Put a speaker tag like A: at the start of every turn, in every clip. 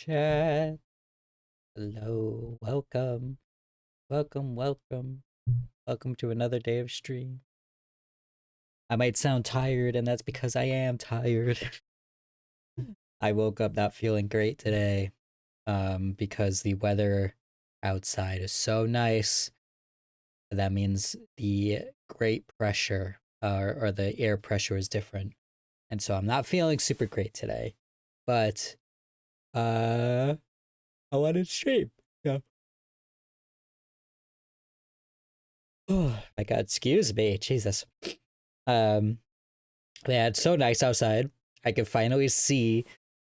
A: chat. Hello, welcome, welcome, welcome, welcome to another day of stream. I might sound tired, and that's because I am tired. I woke up not feeling great today, because the weather outside is so nice. That means the great pressure, or the air pressure is different, and so I'm not feeling super great today. But I wanted to stream. Yeah. Oh my god, excuse me, Jesus. Um, yeah, it's so nice outside. I can finally see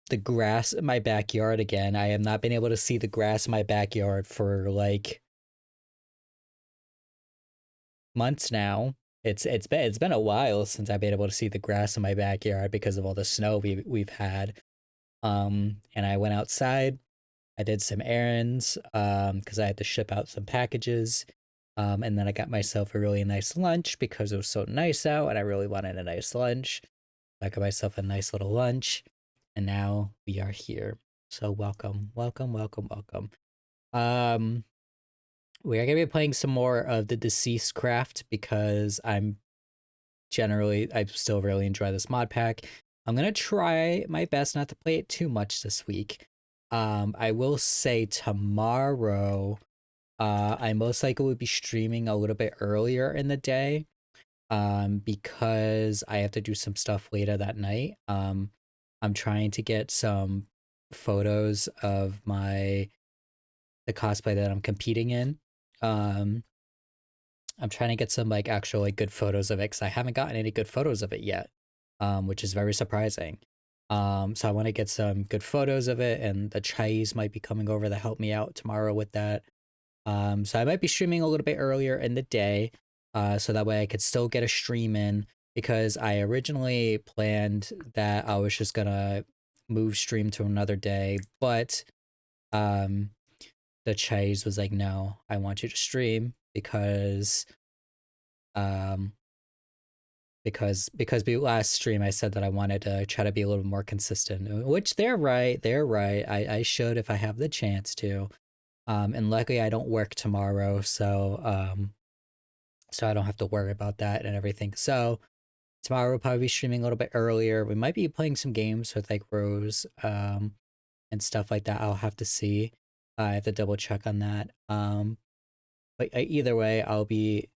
A: the grass in my backyard again. I have not been able to see the grass in my backyard for like months now. It's been a while since I've been able to see the grass in my backyard because of all the snow we've had. And I went outside. I did some errands because I had to ship out some packages. And then I got myself a really nice lunch because it was so nice out and I really wanted a nice lunch. I got myself a nice little lunch, and now we are here. So welcome, welcome, welcome, welcome. Um, we are gonna be playing some more of the deceased craft because I still really enjoy this mod pack. I'm gonna try my best not to play it too much this week. I will say tomorrow, I most likely will be streaming a little bit earlier in the day, because I have to do some stuff later that night. I'm trying to get some photos of the cosplay that I'm competing in. Um, I'm trying to get some like actual like good photos of it because I haven't gotten any good photos of it yet, which is very surprising. So I want to get some good photos of it, and the Chais might be coming over to help me out tomorrow with that. So I might be streaming a little bit earlier in the day, so that way I could still get a stream in because I originally planned that I was just gonna move stream to another day, but um, the Chase was like, "No, I want you to stream um, because the last stream I said that I wanted to try to be a little more consistent, which they're right, they're right. I should if I have the chance to." And luckily I don't work tomorrow, so I don't have to worry about that and everything. So tomorrow we'll probably be streaming a little bit earlier. We might be playing some games with like Rose, and stuff like that. I'll have to see. I have to double check on that. But either way, I'll be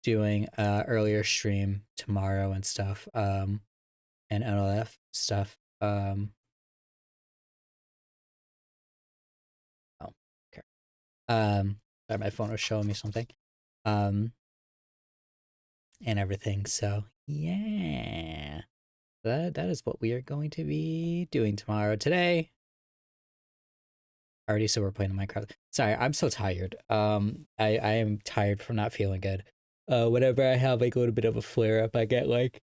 A: doing earlier stream tomorrow and stuff. And all that stuff. Oh, okay. Sorry, my phone was showing me something. Um, and everything. So yeah, that is what we are going to be doing tomorrow. Today, I already said we're playing Minecraft. Sorry, I'm so tired. I am tired from not feeling good. Whenever I have like a little bit of a flare up, I get like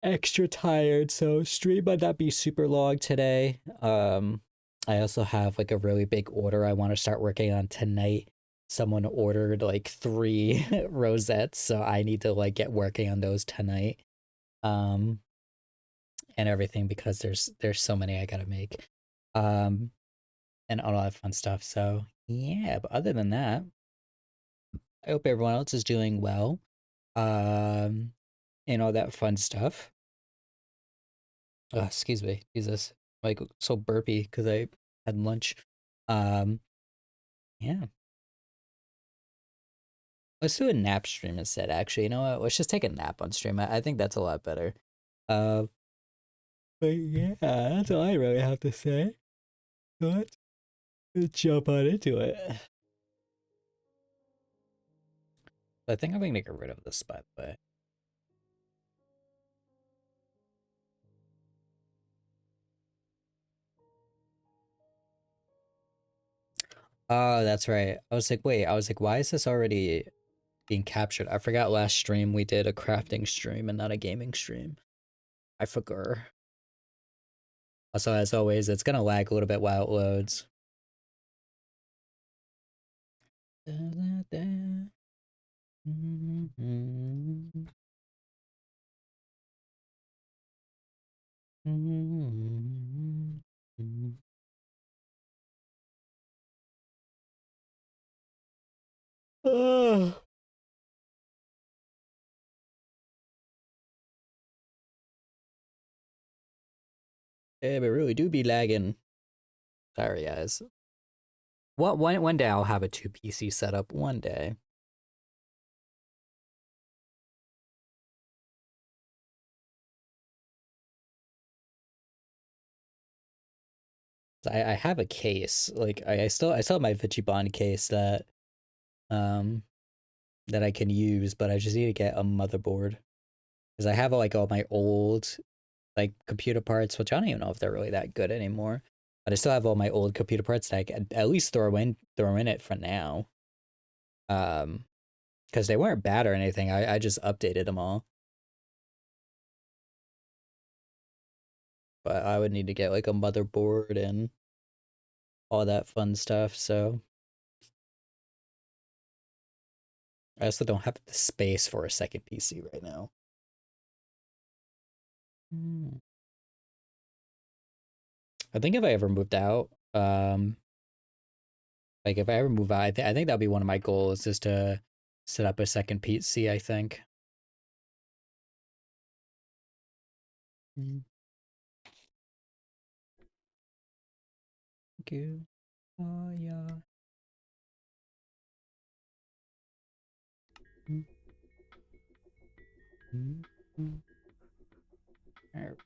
A: extra tired. So stream might not be super long today. I also have like a really big order I want to start working on tonight. Someone ordered like 3 rosettes, so I need to like get working on those tonight. Um, and everything because there's so many I gotta make. Um, and all that fun stuff. So yeah, but other than that, I hope everyone else is doing well. Um, and all that fun stuff. Oh, excuse me, Jesus, like so burpy because I had lunch. Um, yeah, let's do a nap stream instead. Actually, you know what? Let's just take a nap on stream. I think that's a lot better. Uh, but yeah, that's all I really have to say. So let's jump on into it. I think I'm gonna get rid of this, by the way. Oh, that's right. I was like, wait, I was like, why is this already being captured? I forgot last stream we did a crafting stream and not a gaming stream. I forgot. Also, as always, it's gonna lag a little bit while it loads. Da, da, da. Mm-hmm. Mm-hmm. Damn, it really do be lagging. Sorry, guys. One day I'll have a 2 PC setup. One day. I have a case. Like I still have my Vichibond case um that I can use, but I just need to get a motherboard because I have like all my old like computer parts, which I don't even know if they're really that good anymore. But I still have all my old computer parts that I can at least throw in it for now. Um, because they weren't bad or anything. I just updated them all. But I would need to get like a motherboard and all that fun stuff. So I also don't have the space for a second PC right now. Hmm. I think if I ever moved out, like if I ever move out, I think that'll be one of my goals is to set up a second PC. I think. Mm. Thank you. Oh yeah. Mm, mm, mm. Alright.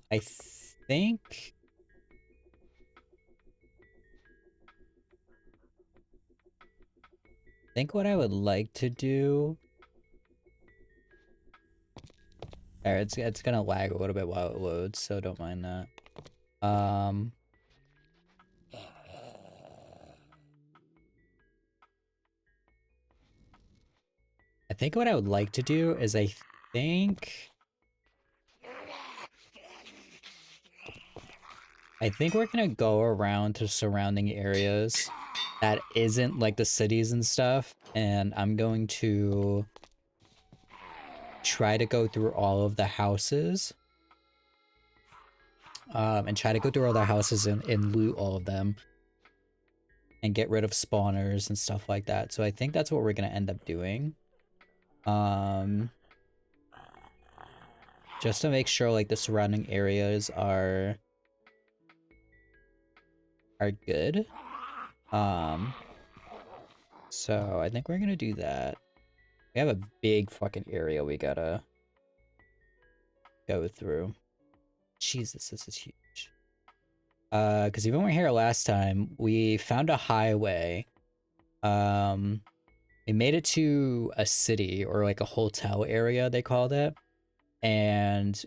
A: I think what I would like to do. Alright, it's gonna lag a little bit while it loads, so don't mind that. Um, I think what I would like to do is think I think we're gonna go around to surrounding areas that isn't like the cities and stuff, and I'm going to try to go through all of the houses. And try to go through all the houses and loot all of them and get rid of spawners and stuff like that. So I think that's what we're gonna end up doing. Um, just to make sure like the surrounding areas are good. So I think we're gonna do that. We have a big fucking area we gotta go through. Jesus, this is huge. Because even when we were here last time, we found a highway. We made it to a city or like a hotel area, they called it. And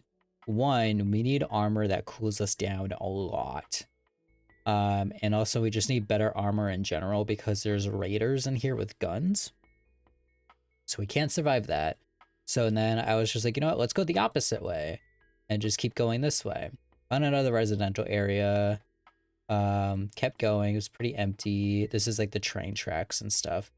A: one, we need armor that cools us down a lot. And also we just need better armor in general because there's raiders in here with guns. So we can't survive that. So then I was just like, you know what, let's go the opposite way and just keep going this way. Found another residential area. Kept going. It was pretty empty. This is like the train tracks and stuff.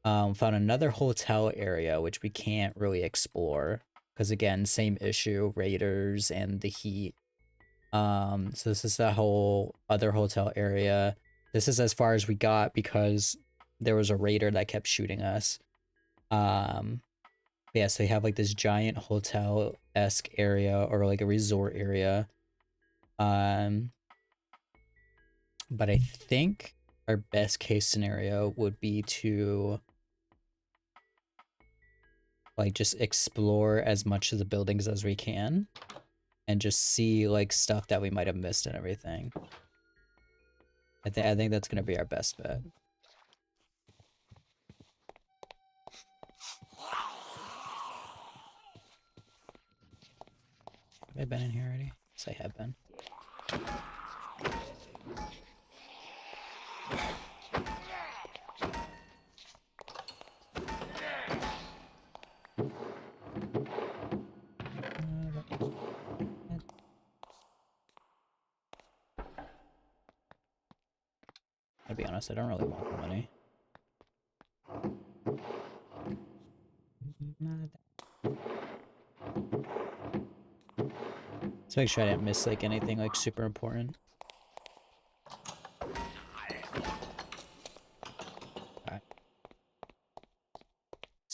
A: Found another hotel area, which we can't really explore. Because again, same issue, raiders and the heat. So this is the whole other hotel area. This is as far as we got because there was a raider that kept shooting us. Yeah, so you have like this giant hotel-esque area or like a resort area. But I think our best case scenario would be to like just explore as much of the buildings as we can and just see like stuff that we might have missed and everything. I think that's gonna be our best bet. Have I been in here already? Yes, I have been. I'll be honest, I don't really want the money. Let's make sure I didn't miss like anything like super important.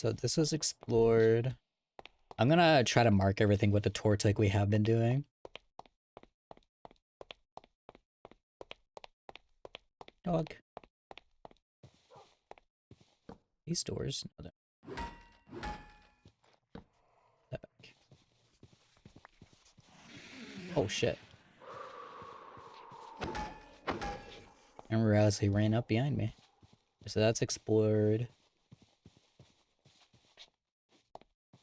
A: So this was explored. I'm gonna try to mark everything with the torch like we have been doing. Dog. These doors. No, that back. Oh shit. And realized he ran up behind me. So that's explored.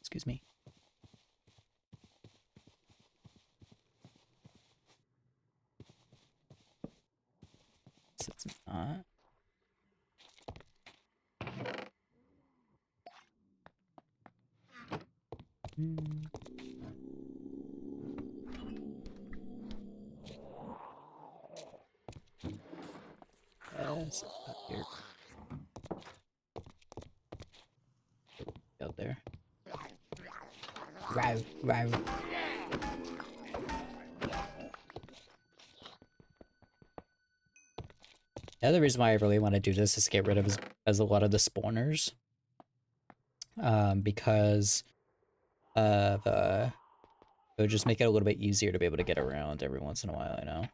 A: Excuse me. It's not. Yes, up here. Out there. Wow, wow. The other reason why I really want to do this is to get rid of as a lot of the spawners. Because of it would just make it a little bit easier to be able to get around every once in a while, I know.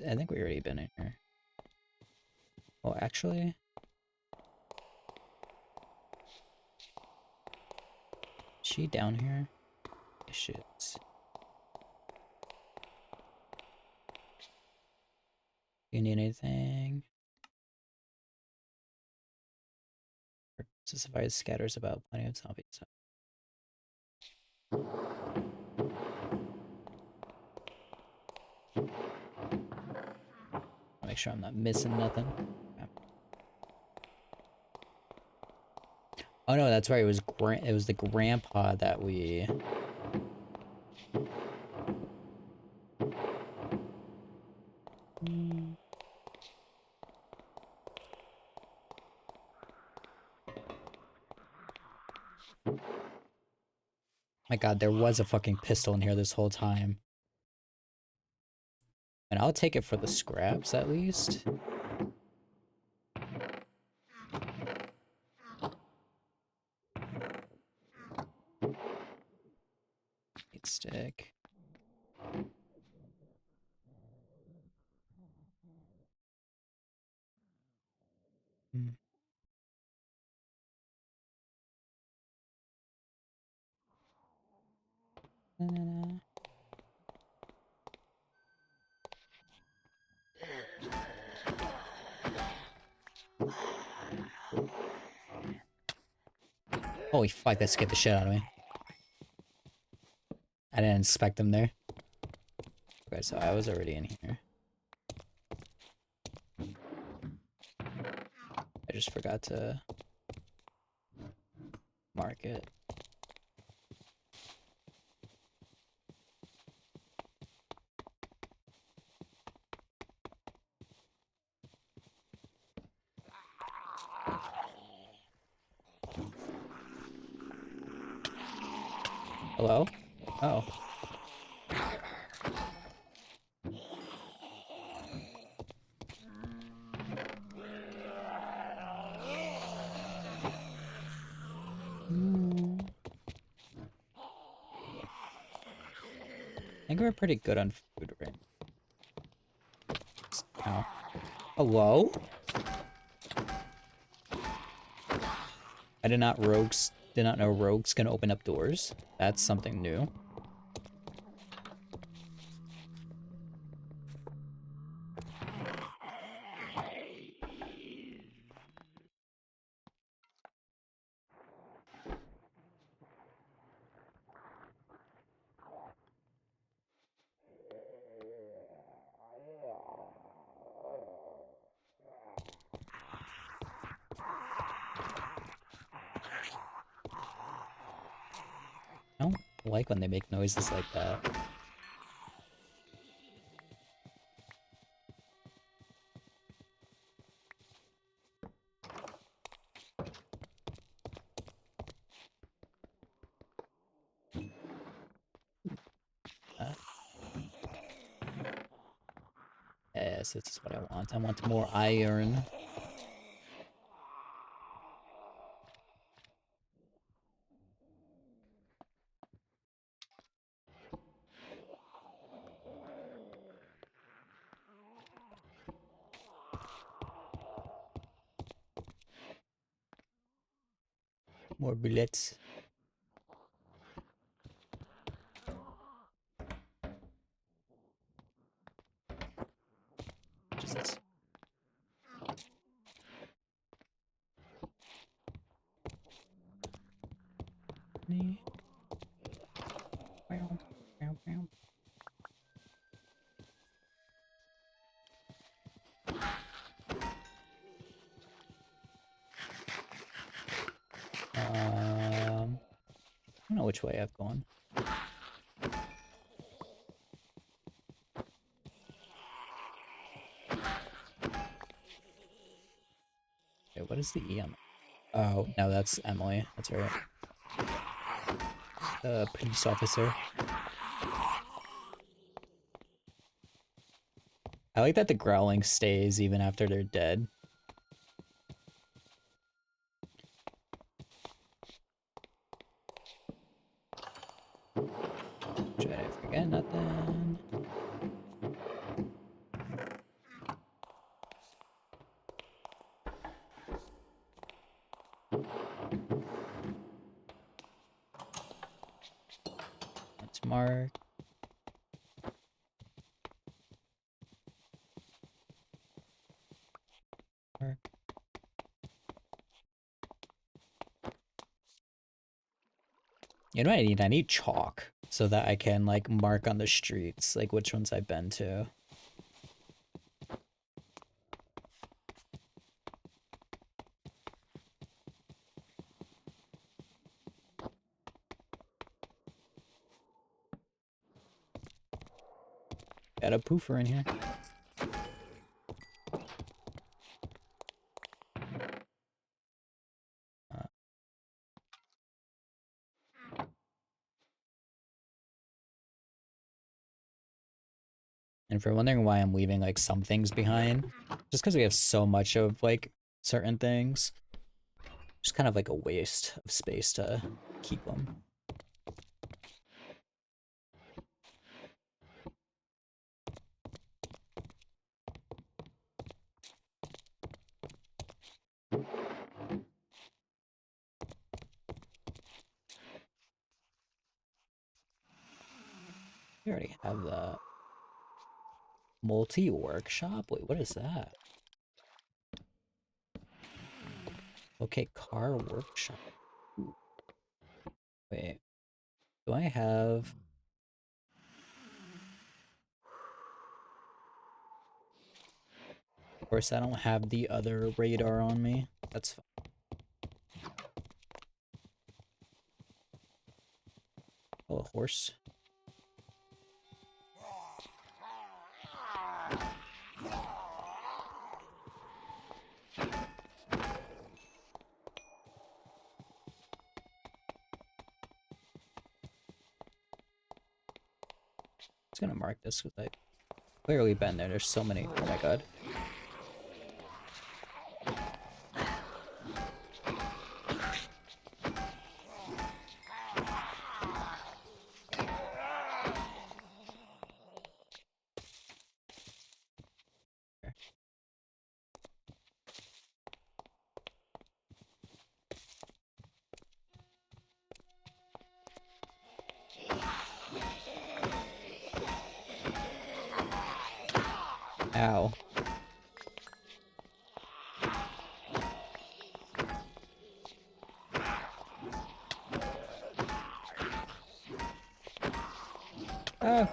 A: I think we already been in here. Well, actually, is she down here? Shit. You need anything? Specifies scatters about plenty of zombies. Make sure I'm not missing nothing. Yeah. Oh no, that's right. It was the grandpa that we. My God, there was a fucking pistol in here this whole time. And I'll take it for the scraps at least. Meat stick. Holy fuck, that scared the shit out of me. I didn't inspect them there. Okay, so I was already in here. I just forgot to mark it. Hello? Oh. I think we're pretty good on food right now. Hello? I did not know rogues can open up doors. That's something new. I don't like when they make noises like that. Yes, this is what I want. I want more iron. More bullets. Jesus. I don't know which way I've gone. Okay, what is the E on? Oh, no, that's Emily. That's right. The police officer. I like that the growling stays even after they're dead. Should I forget nothing? Let's mark. Mark. You know what I need? I need chalk so that I can like mark on the streets like which ones I've been to. Got a poofer in here. And if you're wondering why I'm leaving like some things behind, just because we have so much of like certain things, just kind of like a waste of space to keep them. We already have the multi-workshop. Wait, what is that? Okay, car workshop. Ooh. Wait, do I have... Of course, I don't have the other radar on me. That's fine. Oh, a horse. Just gonna mark this because I've clearly been there. There's so many. Oh my god. Ow. Ah.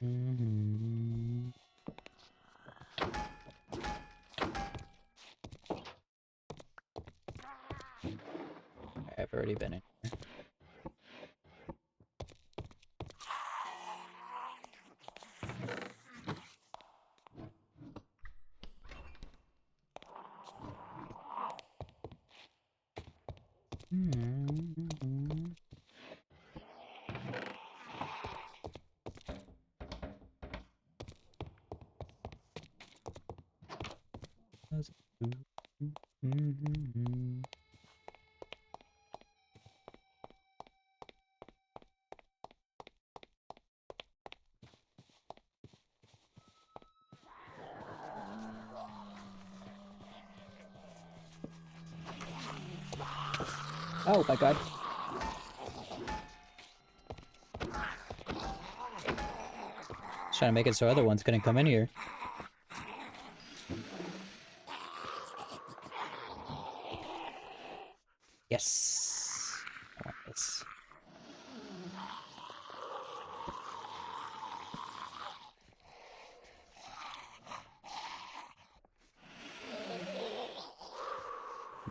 A: Mm-hmm. I've already been in here. Oh my god. Just trying to make it so other ones couldn't come in here. Yes. I want this.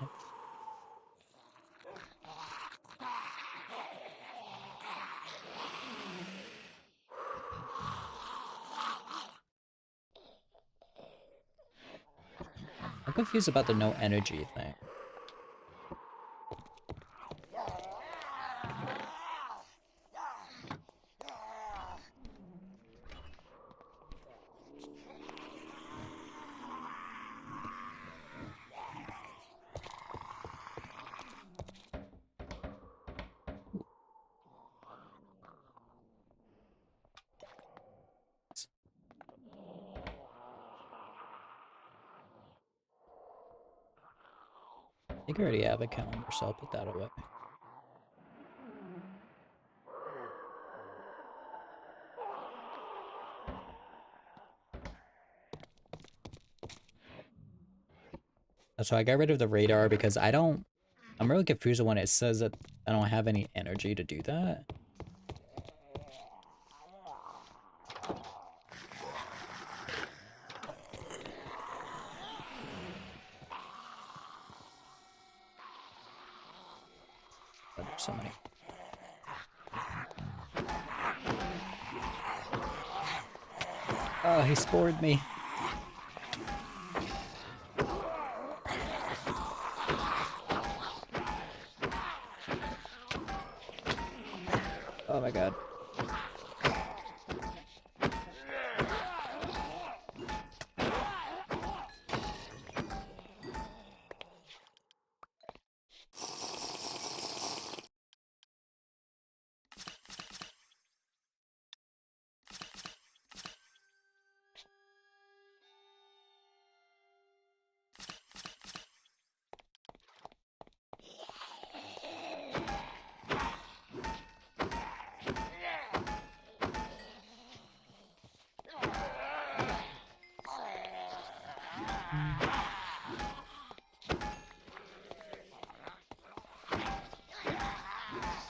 A: Nope. I'm confused about the no energy thing. I think I already have a calendar, so I'll put that away. So I got rid of the radar because I'm really confused when it says that I don't have any energy to do that. But there's so many. Oh, he spored me. Oh my god.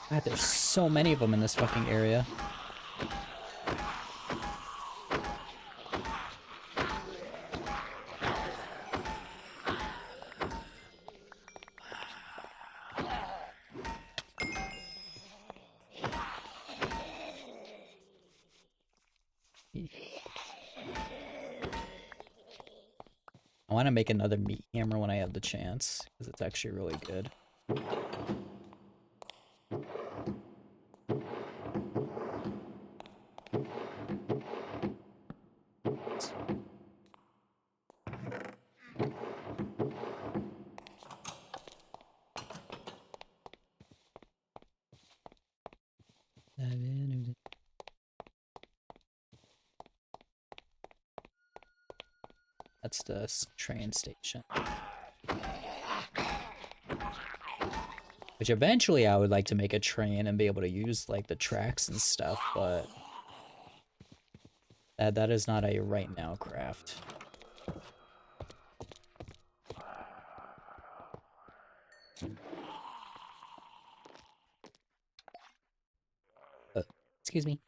A: God, there's so many of them in this fucking area. I want to make another meat hammer when I have the chance, because it's actually really good. That's the train station. Which eventually I would like to make a train and be able to use like the tracks and stuff, but that is not a right now craft. Excuse me.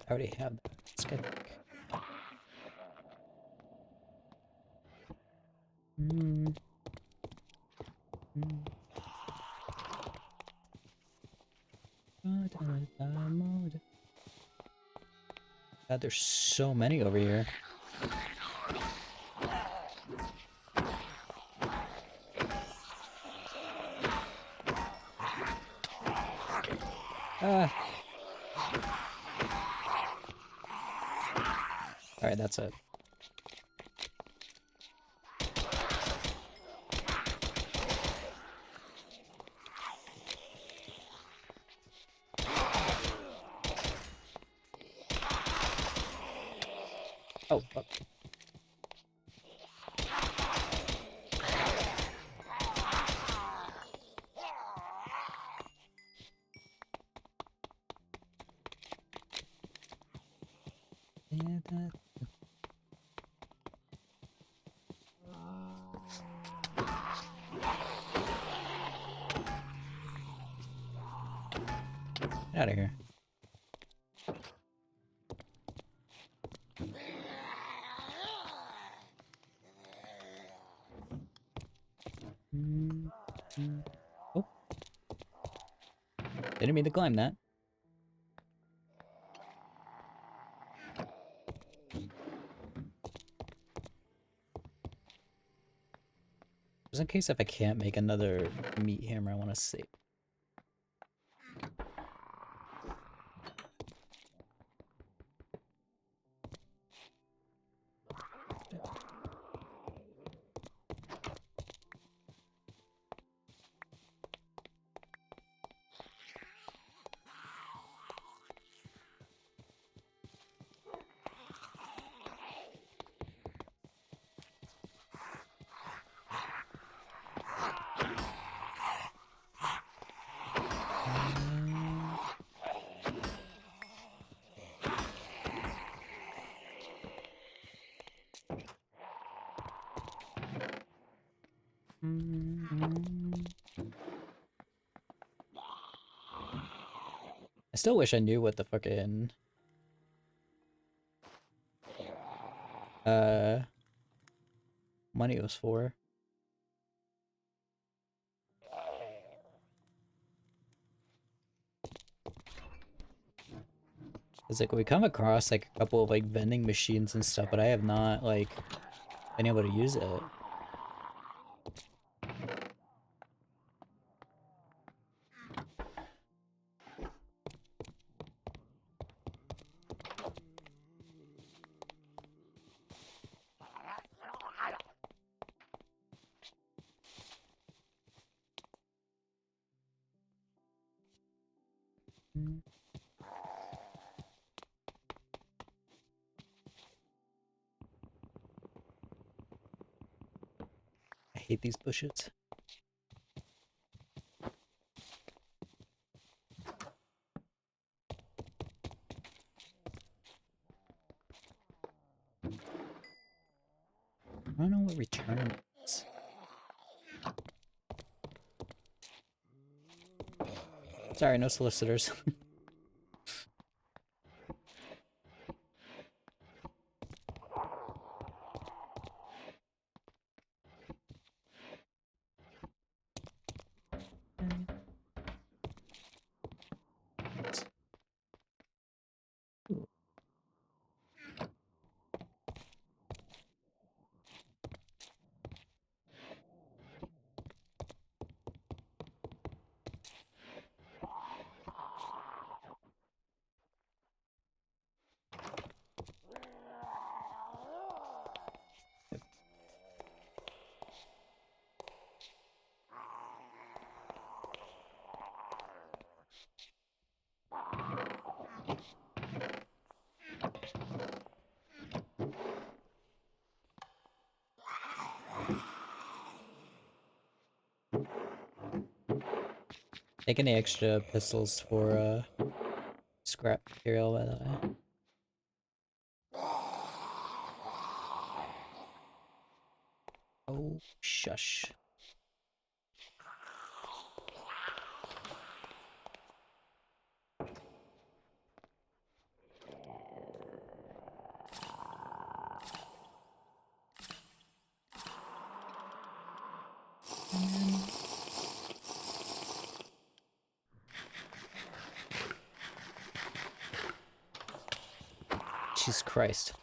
A: I already have that. Let's get back. God, there's so many over here. Ah. Alright, that's it. Oh, fuck. Get out of here. Oh. Didn't mean to climb that. Just in case if I can't make another meat hammer, I want to save. I still wish I knew what the fucking money was for. It's like we come across like a couple of like vending machines and stuff, but I have not like been able to use it. I hate these bushes. I don't know what return is. Sorry, no solicitors. Take any extra pistols for scrap material, by the way. Oh, shush. Jesus Christ.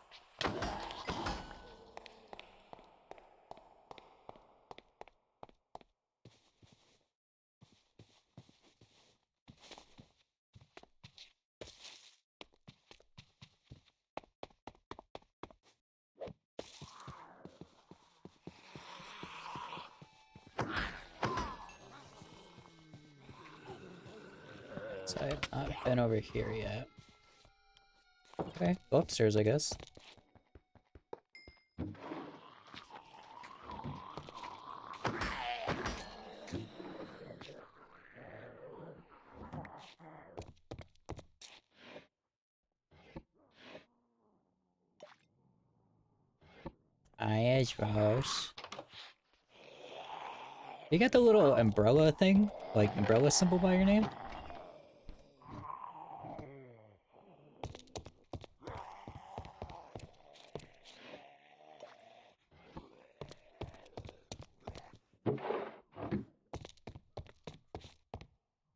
A: So I have not been over here yet. Okay, go upstairs, I guess. Hi, Rose. You got the little umbrella thing? Like, umbrella symbol by your name?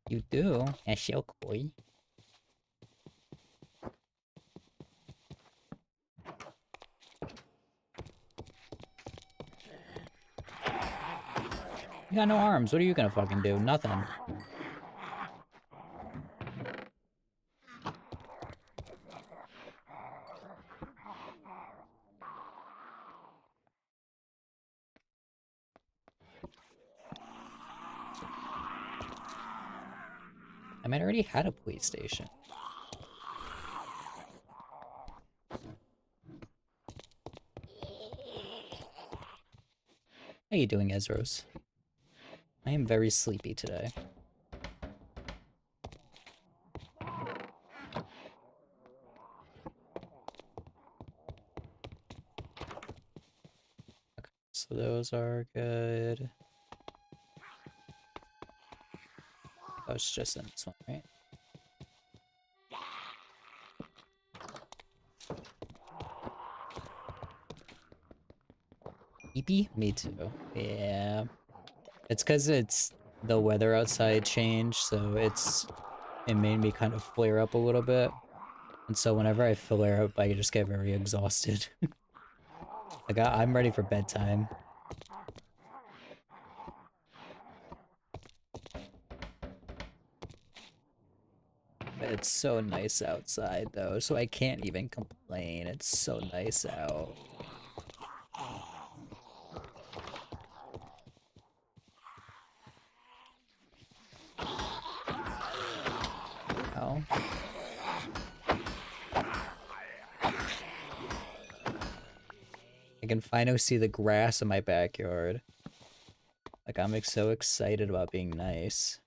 A: You do? That's so cool. You got no arms. What are you gonna fucking do? Nothing. I mean, I already had a police station. How you doing, Ezros? I am very sleepy today. Okay, so those are good. Oh, it's just in this one, right? Sleepy? Me too. Yeah. It's because it's the weather outside changed, so it made me kind of flare up a little bit. And so whenever I flare up, I just get very exhausted. Like, I'm ready for bedtime. It's so nice outside, though, so I can't even complain. It's so nice out. Oh. I can finally see the grass in my backyard. Like, I'm so excited about being nice.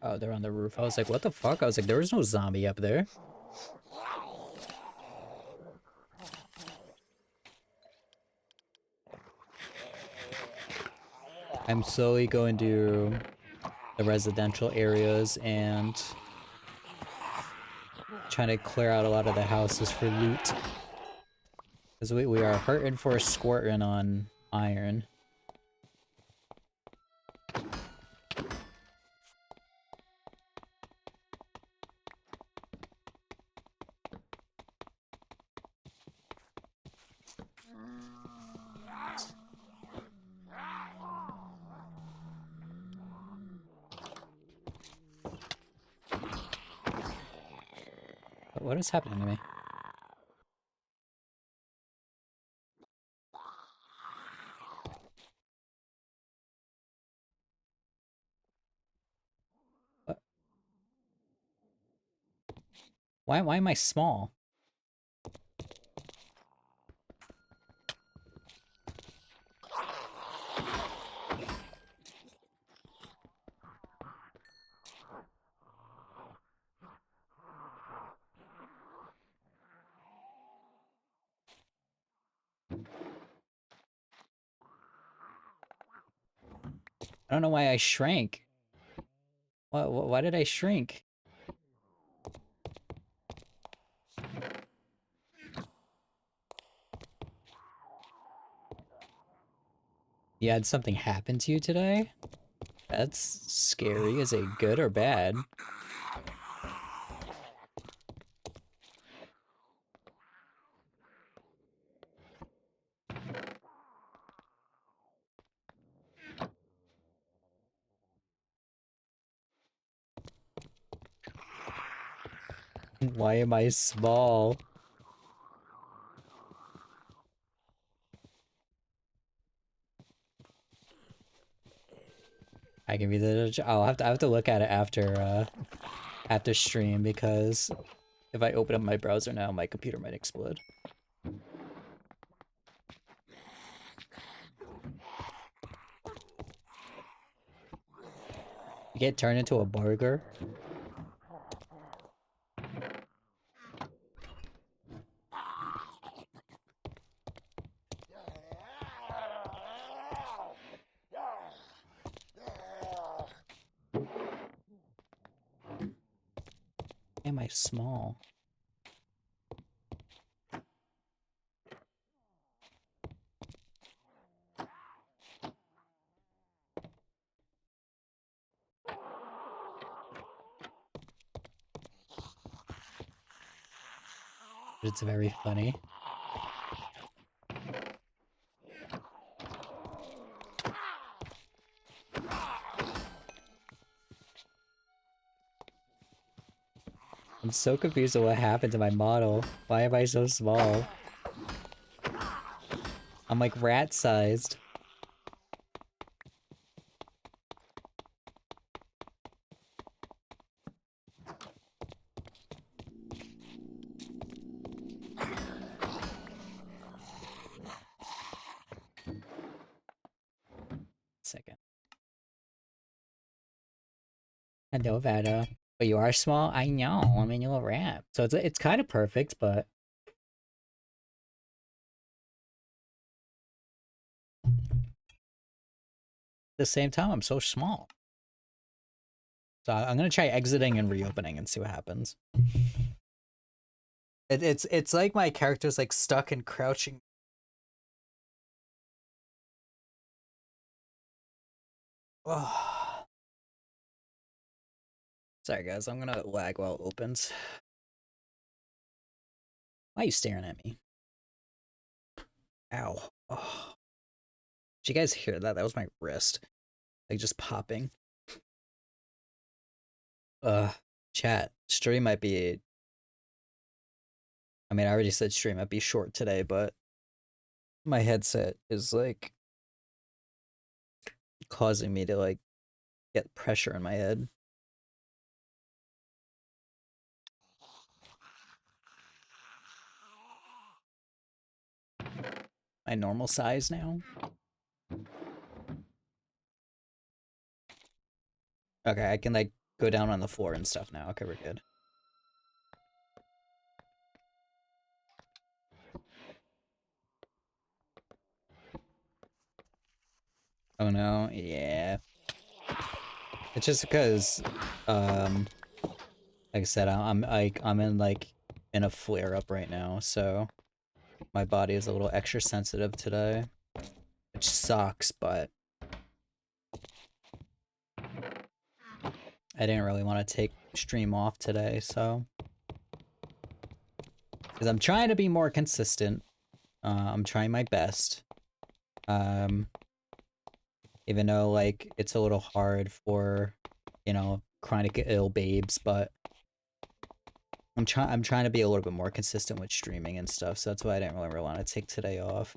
A: Oh, they're on the roof. I was like, what the fuck? I was like, there was no zombie up there. I'm slowly going to the residential areas and trying to clear out a lot of the houses for loot. Because we are hurting for a squirting on iron. What is happening to me? What? Why am I small? I don't know why I shrank. Why did I shrink? You had something happen to you today? That's scary. Is it good or bad? Why am I small? I can be the judge. I have to look at it after stream because if I open up my browser now, my computer might explode. You get turned into a burger. Am I small? It's very funny. I'm so confused at what happened to my model. Why am I so small? I'm like rat-sized. Second. Hello, Vada. But you are small? I know. I'm a little rat. So it's kind of perfect, but at the same time, I'm so small. So I'm gonna try exiting and reopening and see what happens. It's like my character's like stuck and crouching. Oh. Sorry guys, I'm gonna lag while it opens. Why are you staring at me? Ow. Oh. Did you guys hear that? That was my wrist. Like just popping. Chat. Stream might be... I mean, I already said stream might be short today, but my headset is like causing me to like get pressure in my head. My normal size now. Okay, I can like go down on the floor and stuff now. Okay, we're good. Oh no, yeah. It's just because, like I said, I'm in like in a flare up right now, so my body is a little extra sensitive today, which sucks, but I didn't really want to take stream off today, so because I'm trying to be more consistent. I'm trying my best. Even though like it's a little hard for, you know, chronic ill babes, but I'm trying to be a little bit more consistent with streaming and stuff, so that's why I didn't really want to take today off.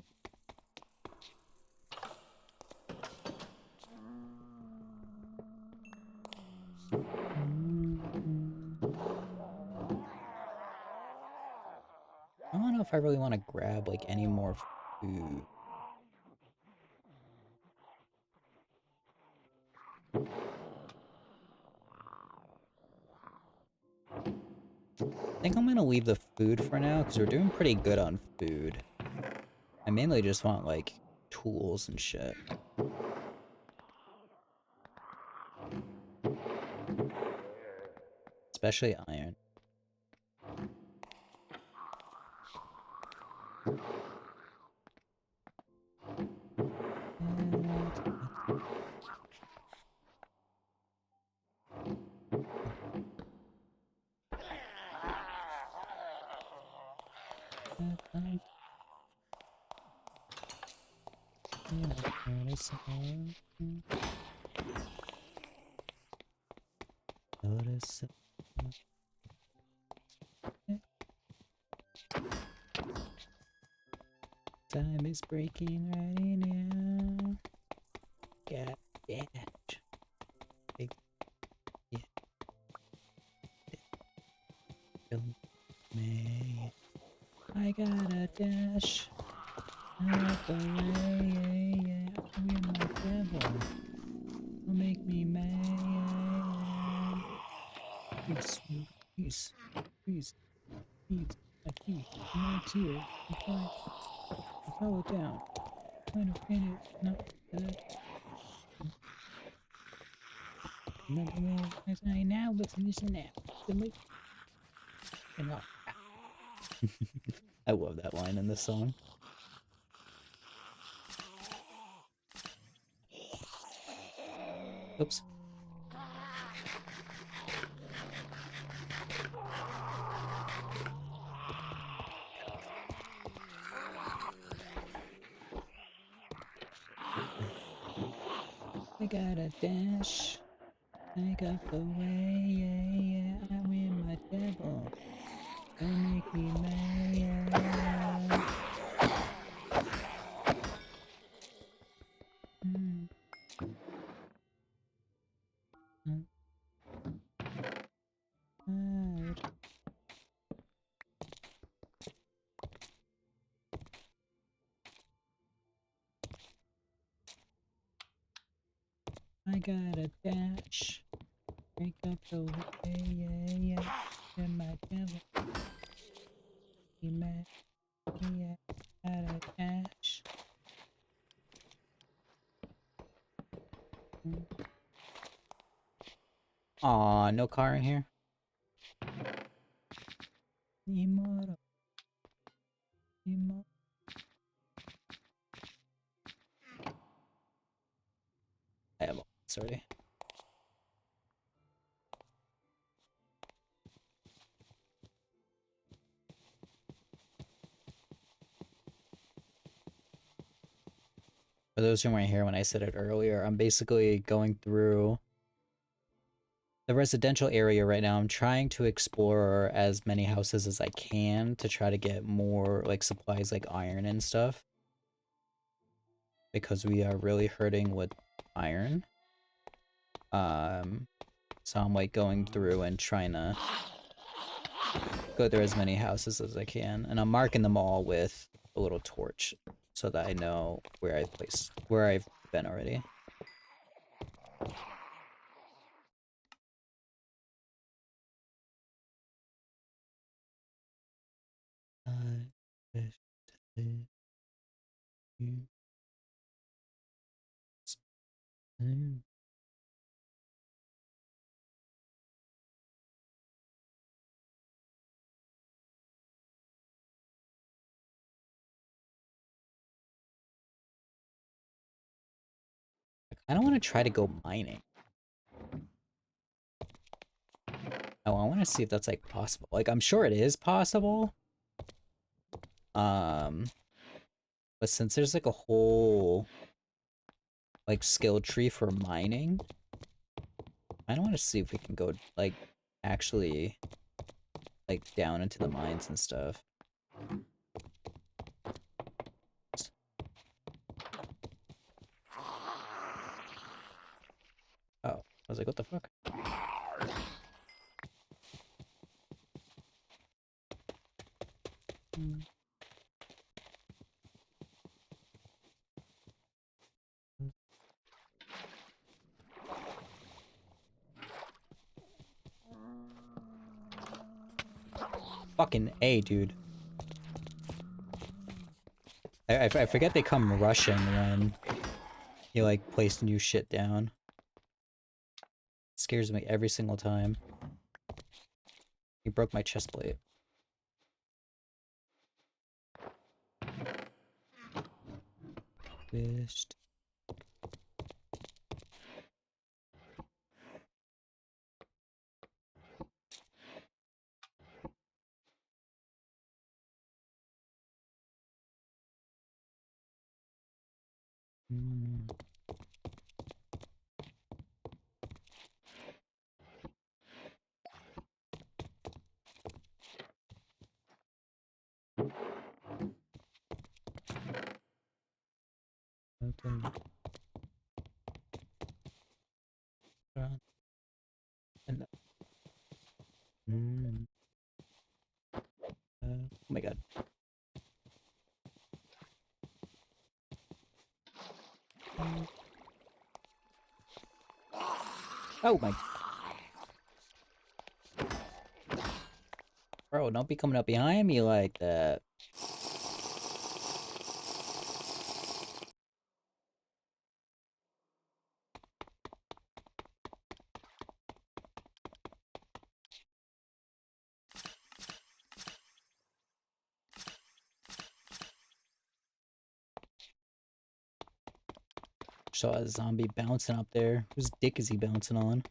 A: I don't know if I really want to grab like any more food. I think I'm gonna leave the food for now because we're doing pretty good on food. I mainly just want like tools and shit. Especially iron. Time is breaking right now. God damn. Big yeah. Me. I gotta dash out the way, yeah. We're my devil. Don't make me mad. Peace, peace, peace, peace. My teeth, my tears. I follow down. Trying to paint it, not good. Now listen now. I love that line in this song. Oops. I gotta dash. I got the way, yeah. I'm in my devil. Don't make me mad. Mm. I gotta dash. Break up the way, yeah. In my devil. Be mad, yeah. Gotta dash. Aw, no car in here. Immortal. I have all this already. For those who weren't here when I said it earlier, I'm basically going through the residential area right now. I'm trying to explore as many houses as I can to try to get more like supplies like iron and stuff. Because we are really hurting with iron. So I'm like going through and trying to go through as many houses as I can. And I'm marking them all with a little torch so that I know where I've been already. I don't want to try to go mining. Oh, I want to see if that's like possible. Like, I'm sure it is possible. But since there's like a whole like skill tree for mining, I don't want to see if we can go like actually like down into the mines and stuff. Oh, I was like, what the fuck? Fucking A, dude. I forget they come rushing when you, like, place new shit down. It scares me every single time. He broke my chest plate. Wished. And oh my god. Oh my. Bro, don't be coming up behind me like that. Saw a zombie bouncing up there. Whose dick is he bouncing on?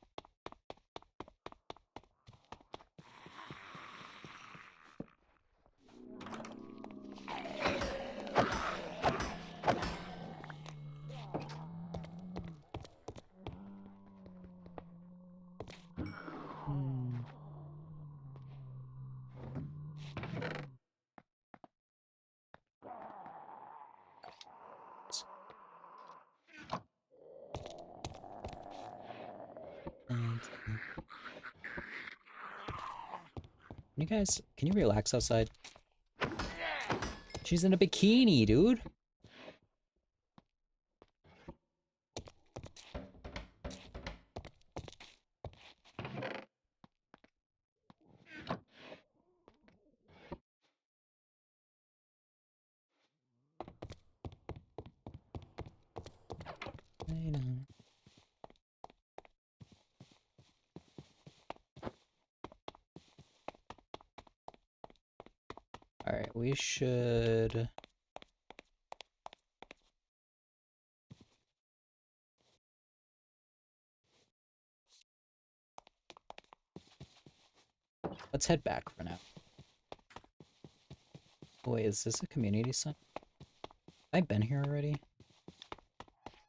A: Can you relax outside? She's in a bikini, dude. I know. Alright, we should... Let's head back for now. Wait, is this a community center? Have I been here already?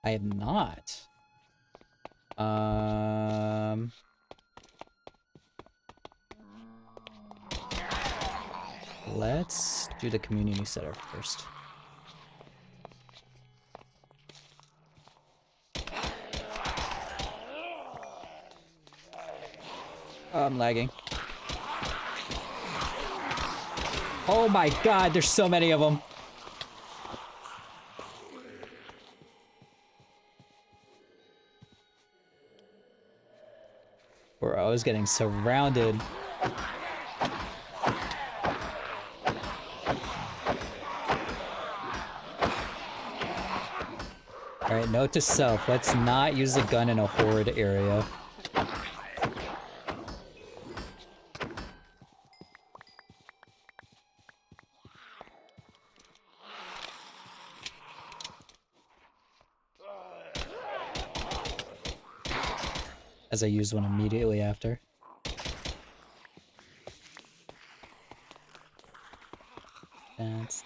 A: I have not. Let's do the community center first. Oh, I'm lagging. Oh my god, there's so many of them. Bro, I was getting surrounded. Alright, note to self, let's not use a gun in a horde area. As I used one immediately after. That's...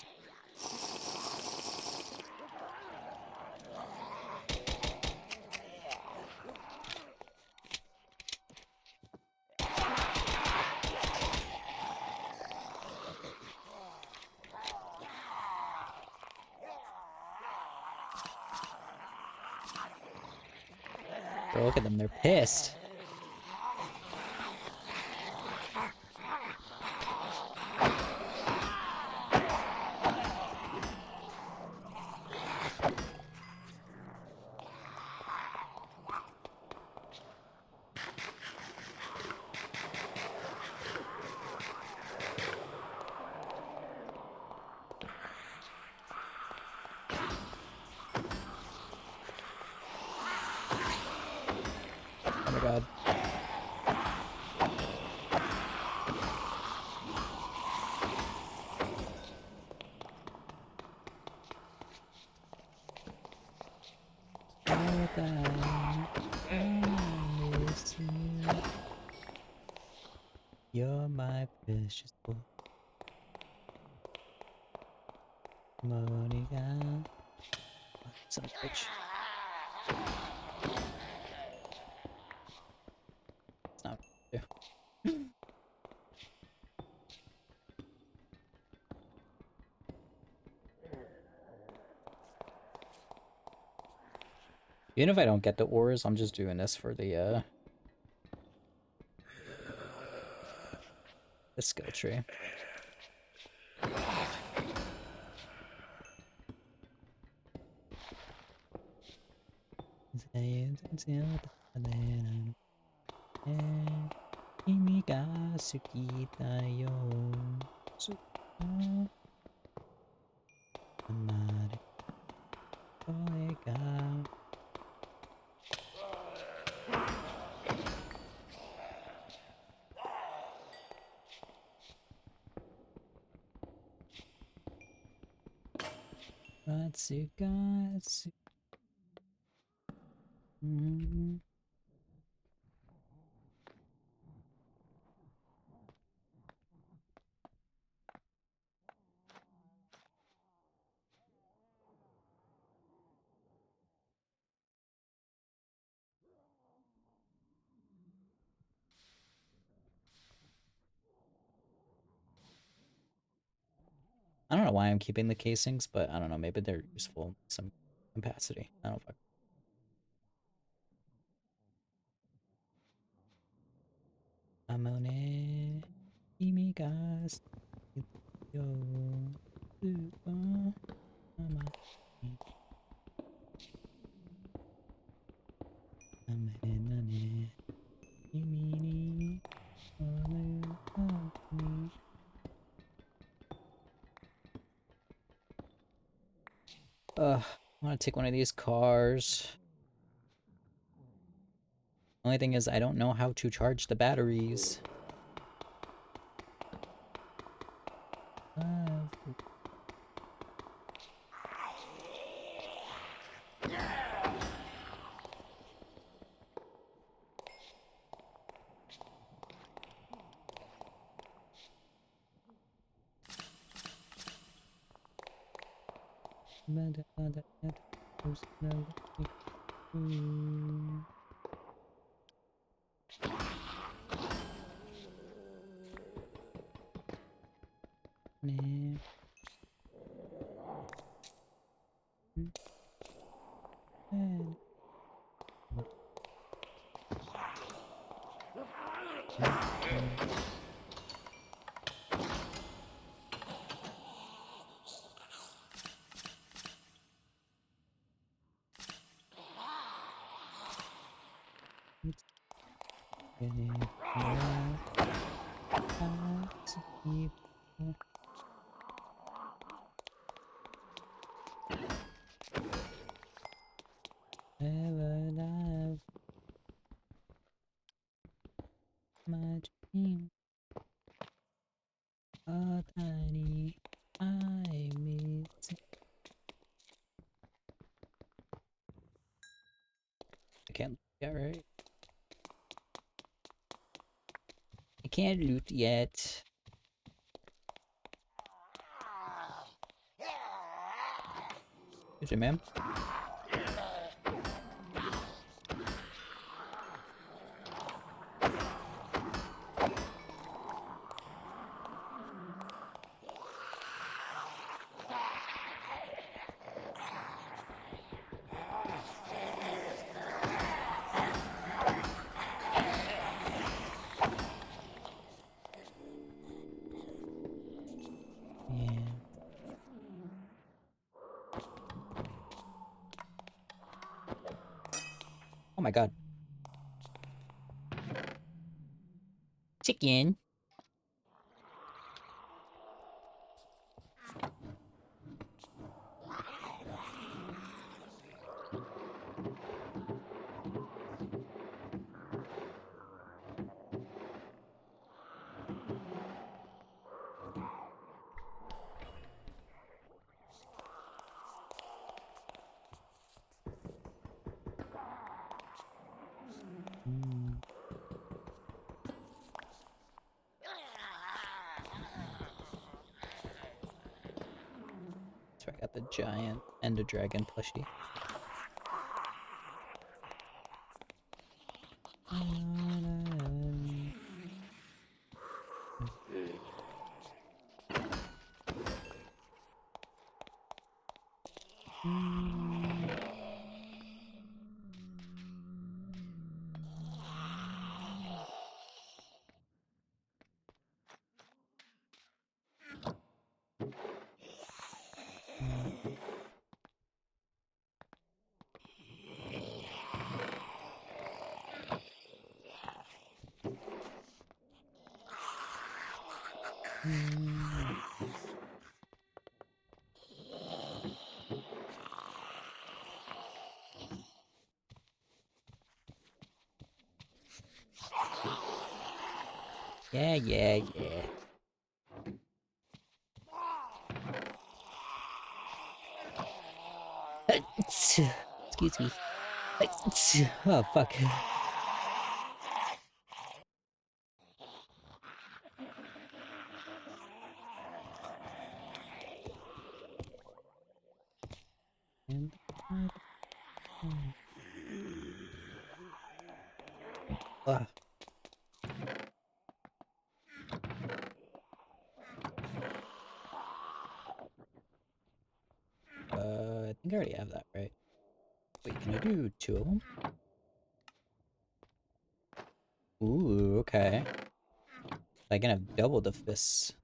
A: look at them. They're pissed. Oh my god. You're my precious boy. Monica. Son of a bitch. It's not what to do. Even if I don't get the ores, I'm just doing this for the skill tree. I don't know why I'm keeping the casings, but I don't know, maybe they're useful in some capacity. I don't fuck. Amone Imigas Yo I want to take one of these cars. Only thing is, I don't know how to charge the batteries. My dream, oh tiny, I miss. I can't get right. I can't loot yet. Is it, ma'am? my god. Chicken. So I got the giant Ender Dragon plushie. Yeah, yeah, yeah. Excuse me. Oh, fuck. And ah. I think I already have that, right? Wait, can I do 2 of them? Ooh, okay. I can have double the fists.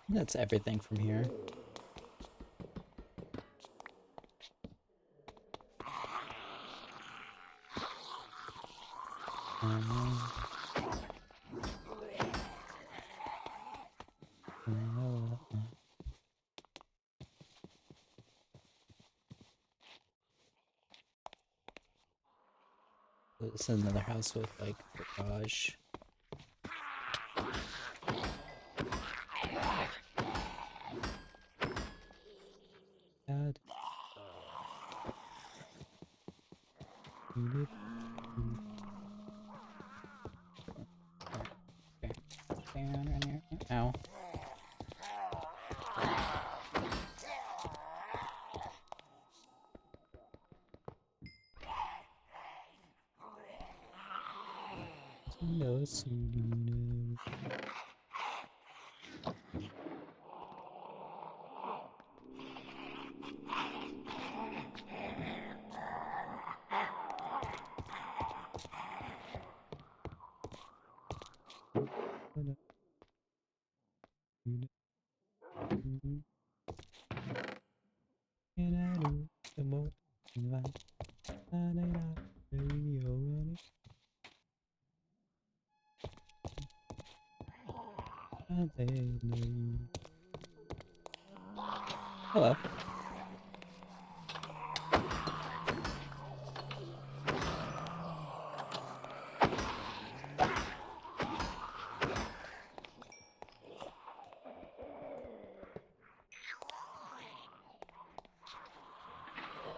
A: That's everything from here. This is another house with like garage. God. Ow. No, Hello.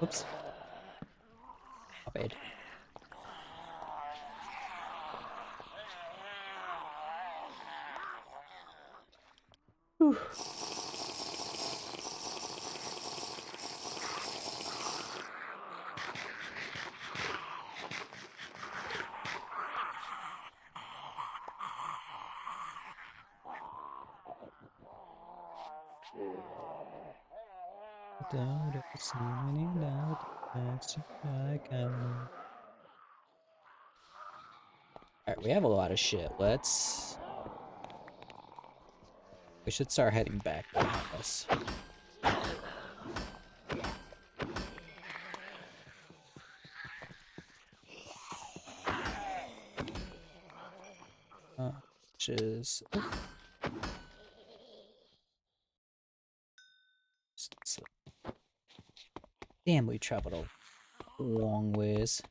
A: Oops. Bad. Whew. Alright, we have a lot of shit. We should start heading back behind us. Which is... Damn, we traveled a long ways.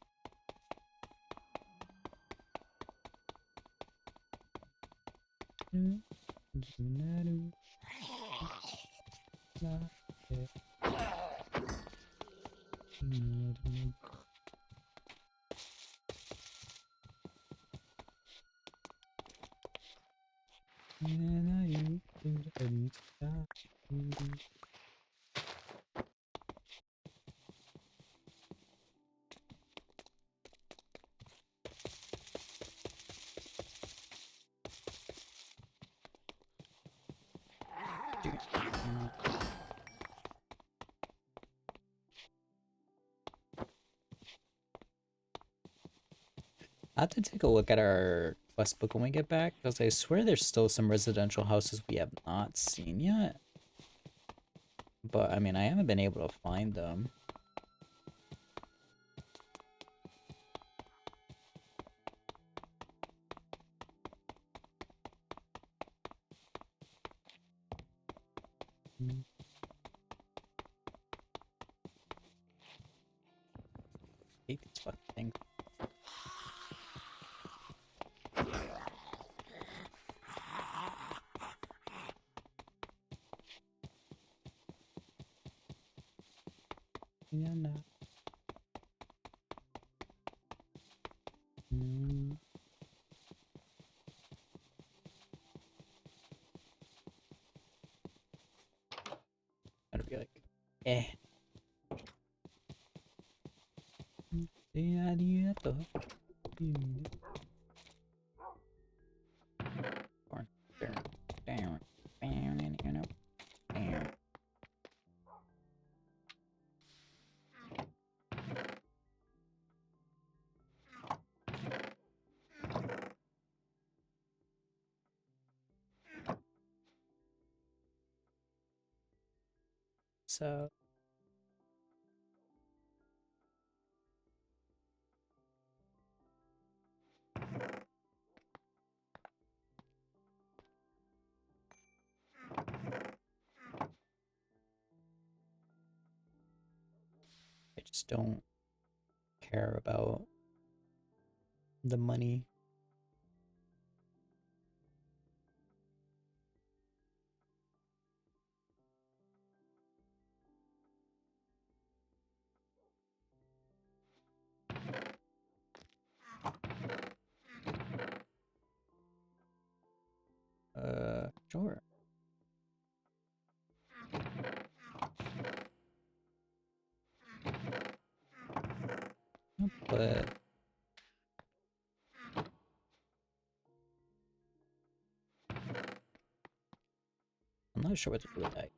A: I have to take a look at our quest book when we get back, because I swear there's still some residential houses we have not seen yet. But, I mean, I haven't been able to find them. I hate these fucking things. Yeah, no. I'd be like, eh. So I just don't care about the money. Sure. But I'm not sure what to do with that.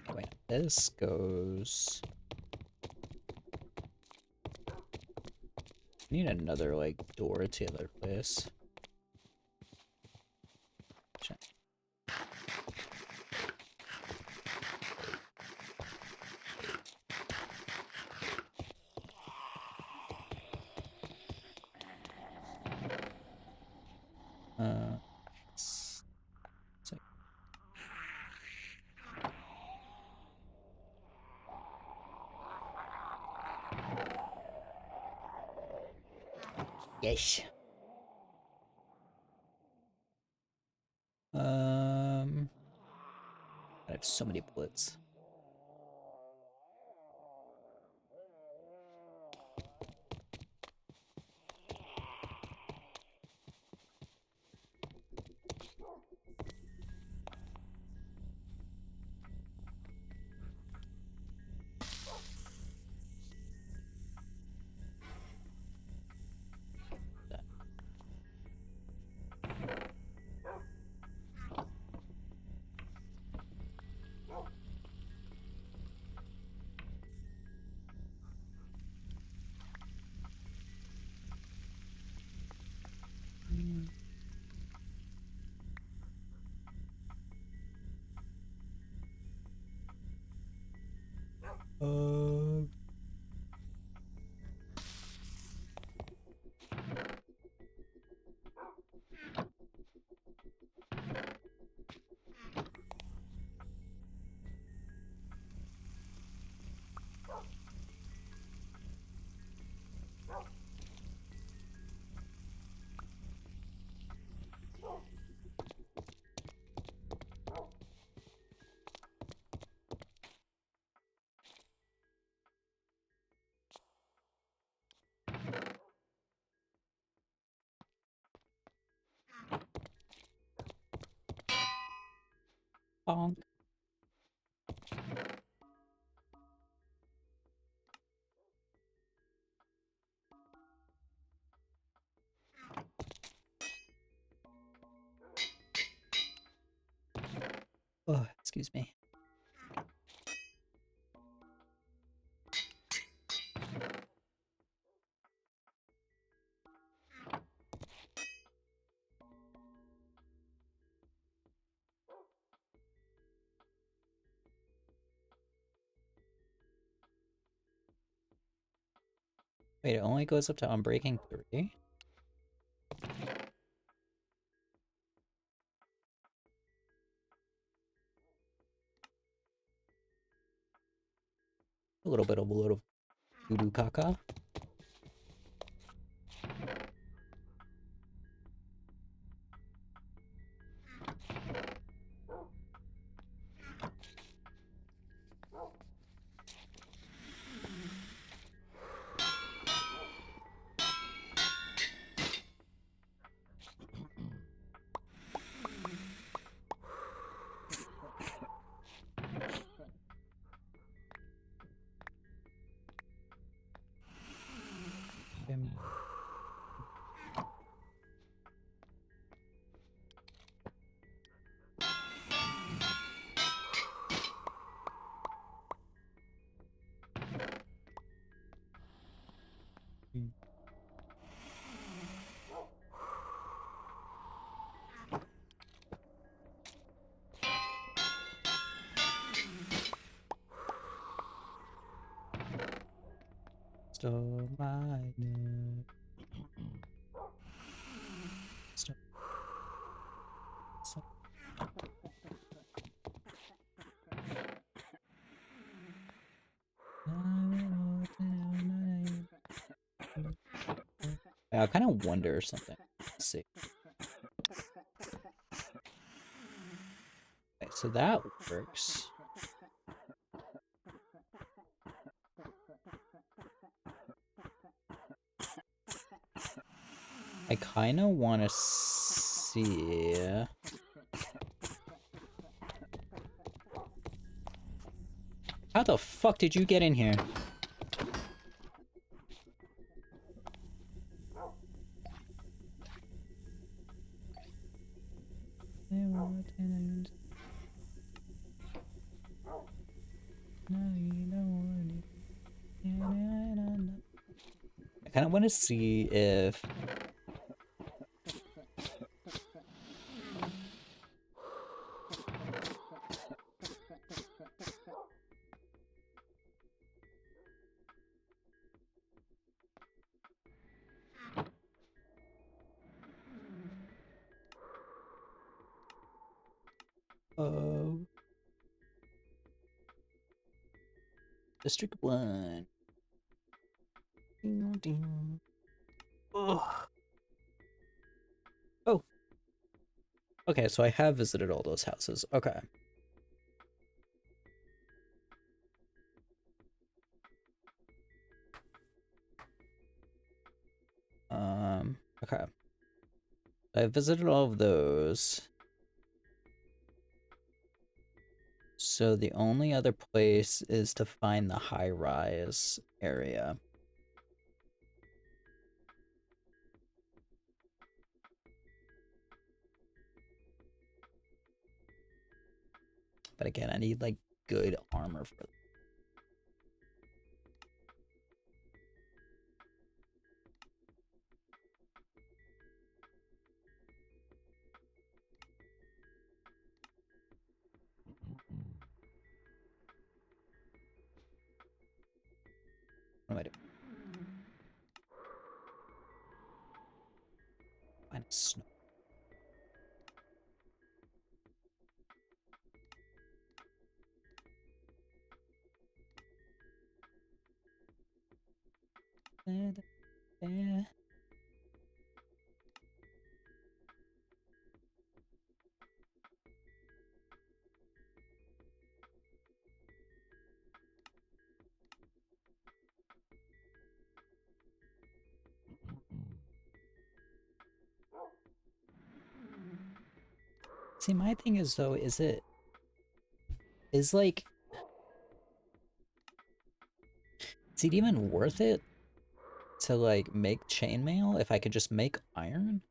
A: Oh, wait, this goes. I need another like door to the other place. Check. s- so- Yes. I have so many bullets. Uh, bonk. Oh, excuse me. Wait, it only goes up to Unbreaking 3? A little bit of voodoo caca. Stole my name. Stole. I kind of wonder something. Let's see. Okay, so that works. I kind of want to see. How the fuck did you get in here? I kind of want to see if of District 1. Ding, ding. Oh. Oh. Okay, so I have visited all those houses. Okay. Okay. I visited all of those. So the only other place is to find the high-rise area. But again, I need like good armor for that. What am I doing? Find snow. See, my thing is though, is like, is it even worth it to like make chainmail if I could just make iron?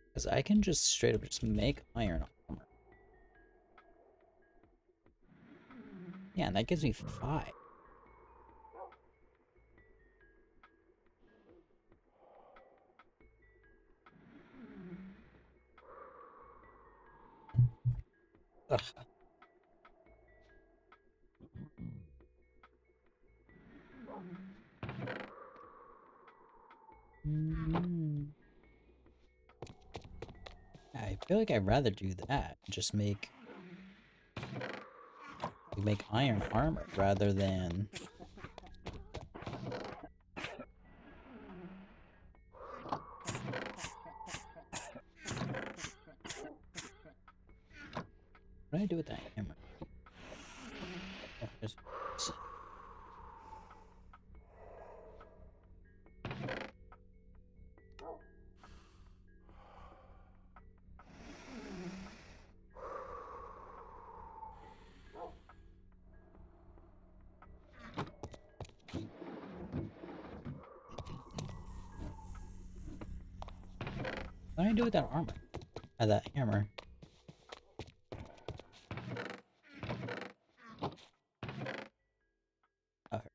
A: Because I can just straight up just make iron armor. Yeah, and that gives me 5. Ugh. I feel like I'd rather do that. Just make iron armor rather than what do I do with that hammer? Oh, there's... What do I do with that armor? That hammer. Okay.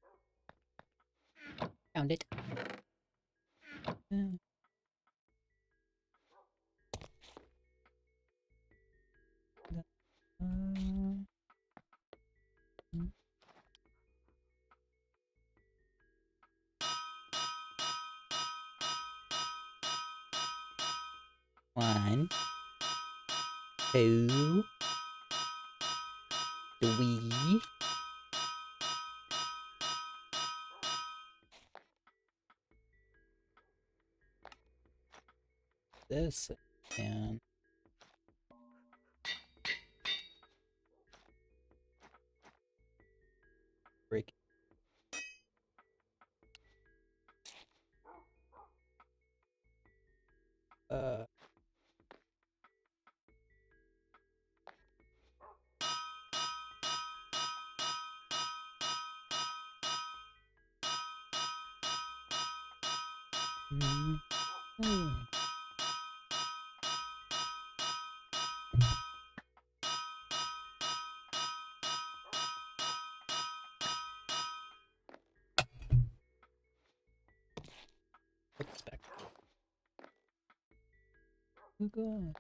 A: Found it. One, two, three. This and break. Uh. Put this back. Oh god.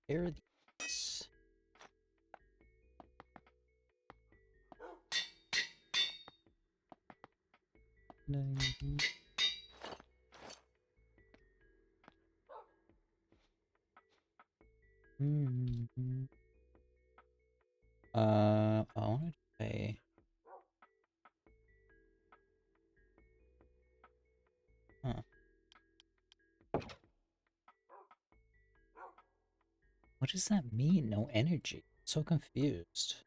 A: Repair these. I wanted to pay. Huh. What does that mean? No energy. So confused.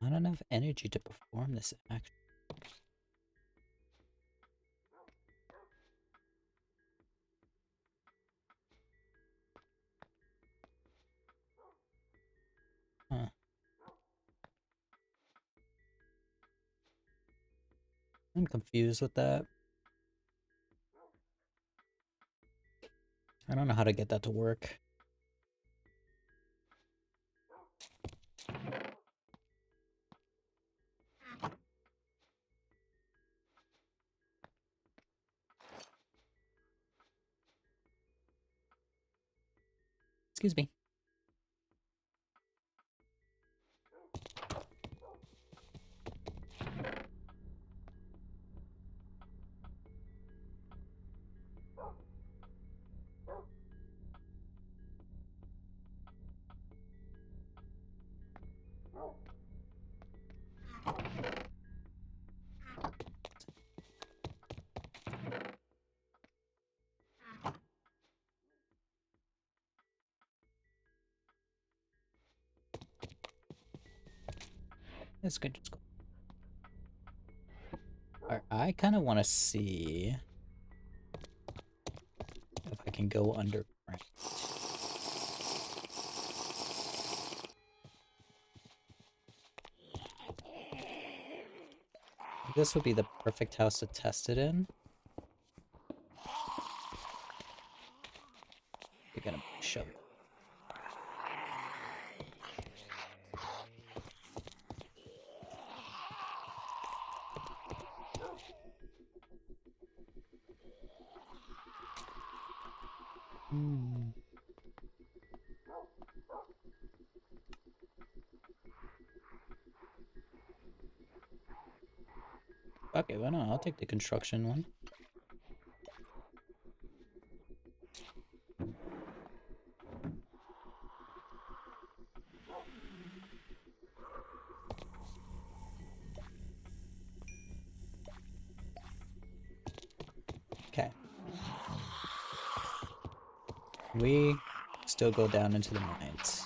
A: Not enough energy to perform this action. Huh. I'm confused with that. I don't know how to get that to work. Excuse me. This could just go. Alright, I kind of want to see if I can go underground. This would be the perfect house to test it in. You're gonna shove it. Okay, well no, I'll take the construction one. Okay. We still go down into the mines.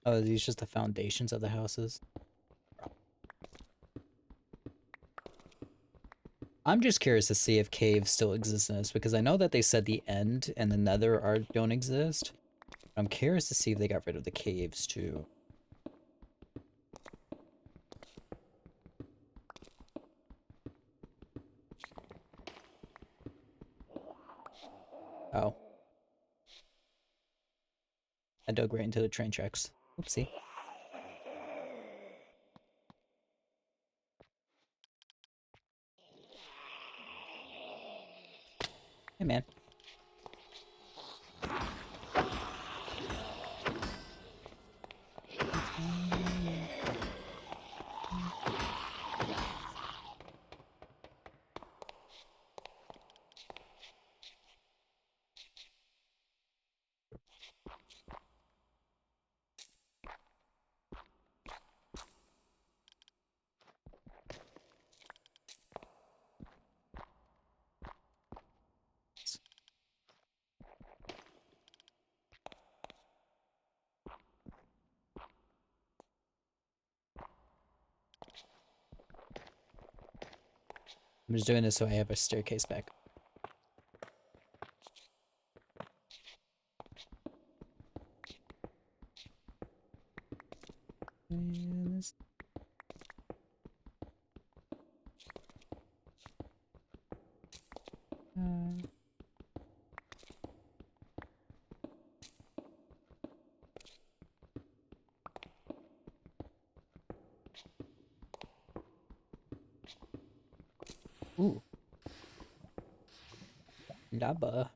A: Oh, are these just the foundations of the houses? I'm just curious to see if caves still exist in this, because I know that they said the end and the nether don't exist. I'm curious to see if they got rid of the caves too. Oh. I dug right into the train tracks. Oopsie. Hey man. I'm just doing this so I have a staircase back. Ooh. Lava.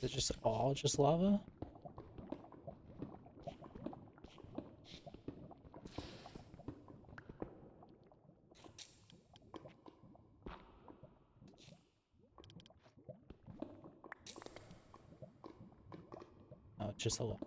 A: Is it just all just lava? Oh, it's just a lava.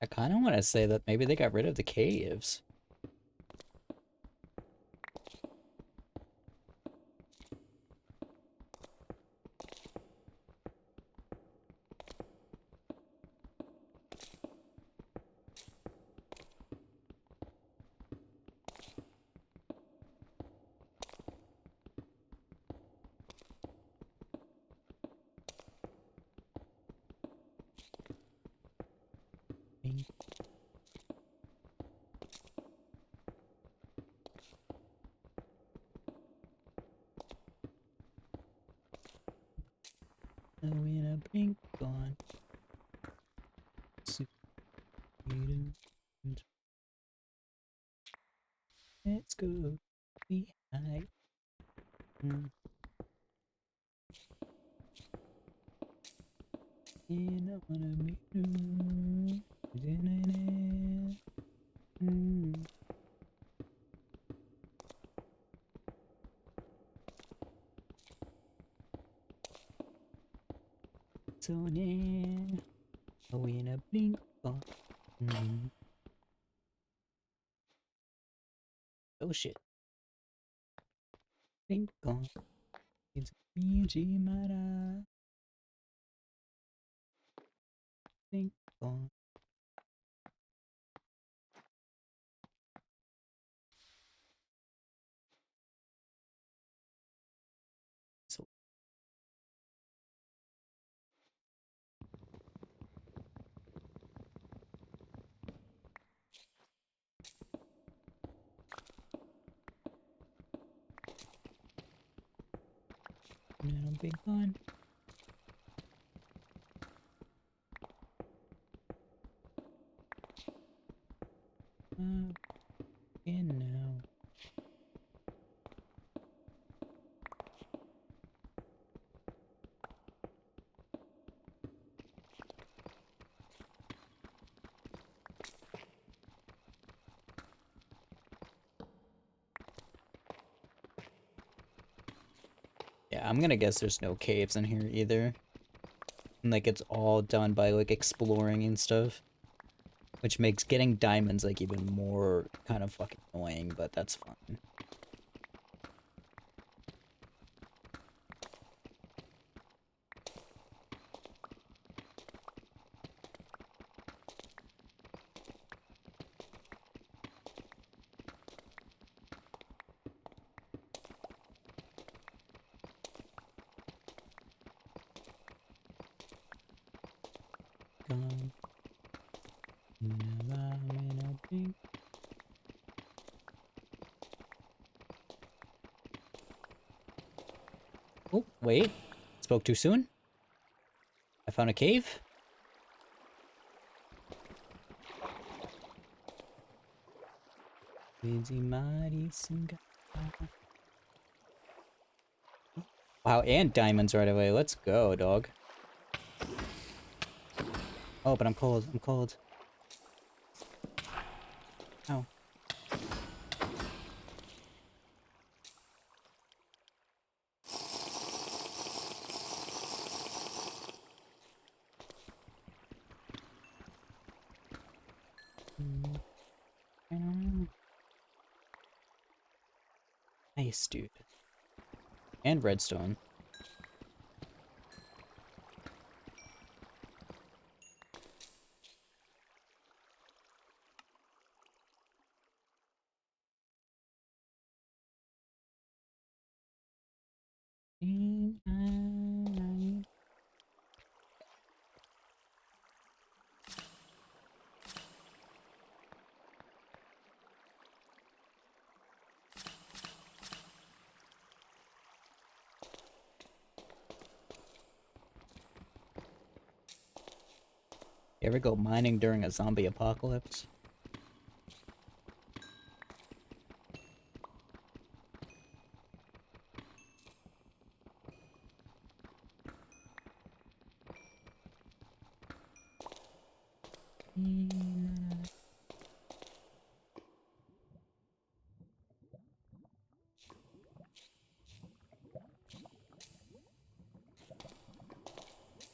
A: I kind of want to say that maybe they got rid of the caves. Oh, in a blink gone. Let's go. We hide. And I wanna meet you. So near. Oh, in a blink gone. Oh shit. Blink gone. It's me, Mara. Blink gone. So now big gone. In now. Yeah, I'm gonna guess there's no caves in here either. And like it's all done by like exploring and stuff. Which makes getting diamonds like even more kind of fucking annoying, but that's fine. Gone. Oh, wait. Spoke too soon? I found a cave? Wow, and diamonds right away. Let's go, dog. Oh, but I'm cold. I'm cold. Ow. Nice, dude. And redstone. You ever go mining during a zombie apocalypse?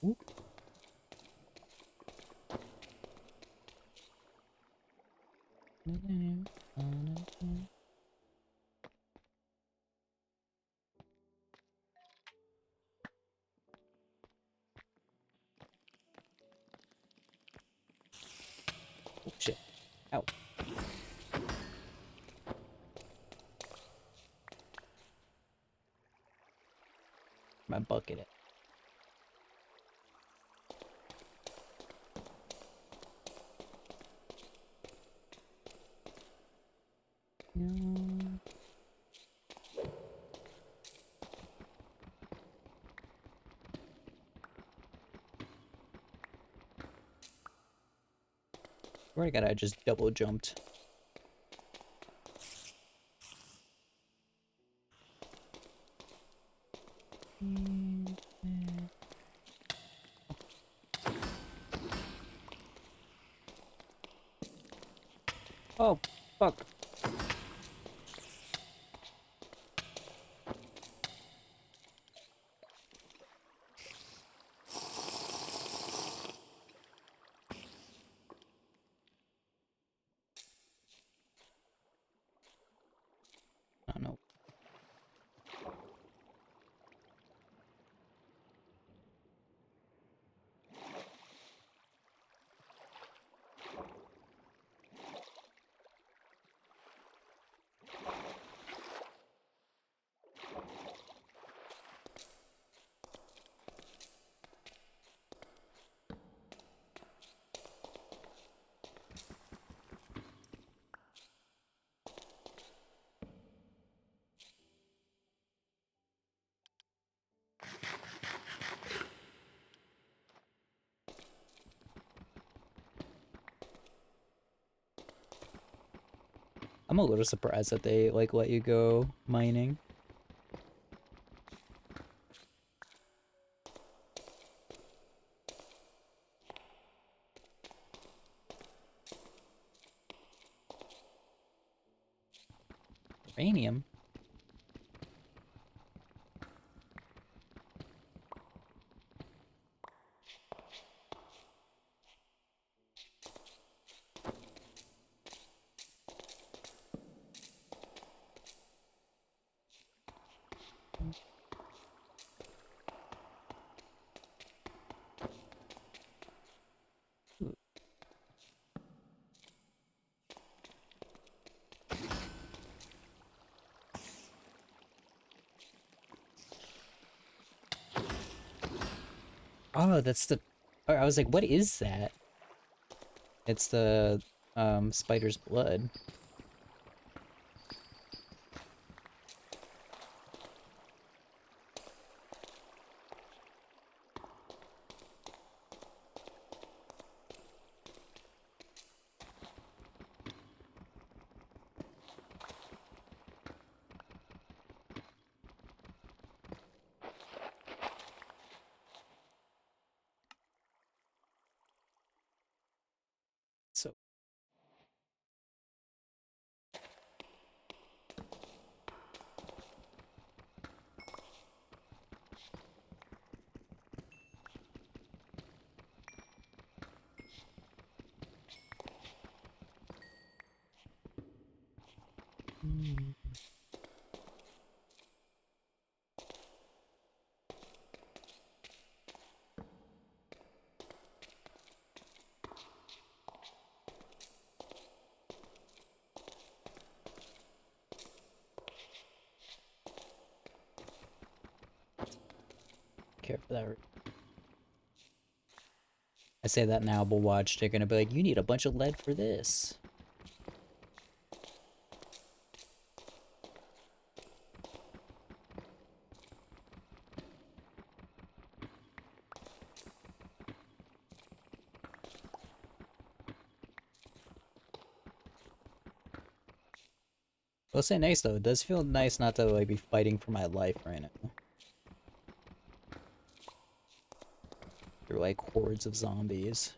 A: Ooh. Oh shit. Ow. My bucket it. No. Where I got, I just double jumped. Oh, fuck. Oh no. I'm a little surprised that they like let you go mining. Uranium. Oh, that's the. I was like, what is that? It's the spider's blood. So Care for that. I say that now, but watch, they're gonna be like, you need a bunch of lead for this. I'll say nice though. It does feel nice not to like be fighting for my life right now. Through like hordes of zombies.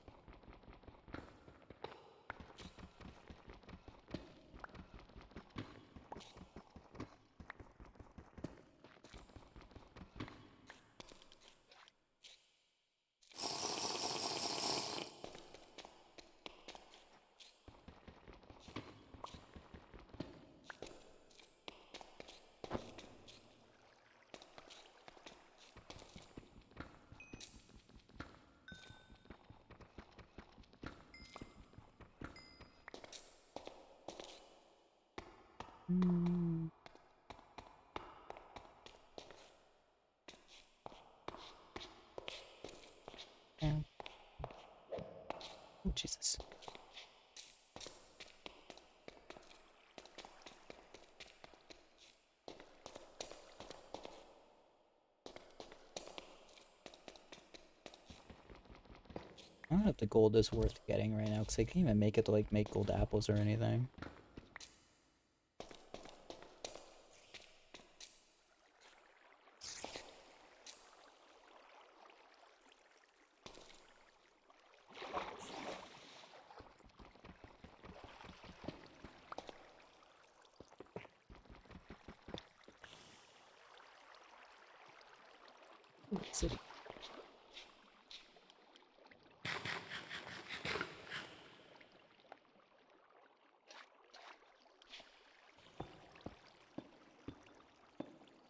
A: Oh, Jesus. I don't know if the gold is worth getting right now, because I can't even make it to like make gold apples or anything. City.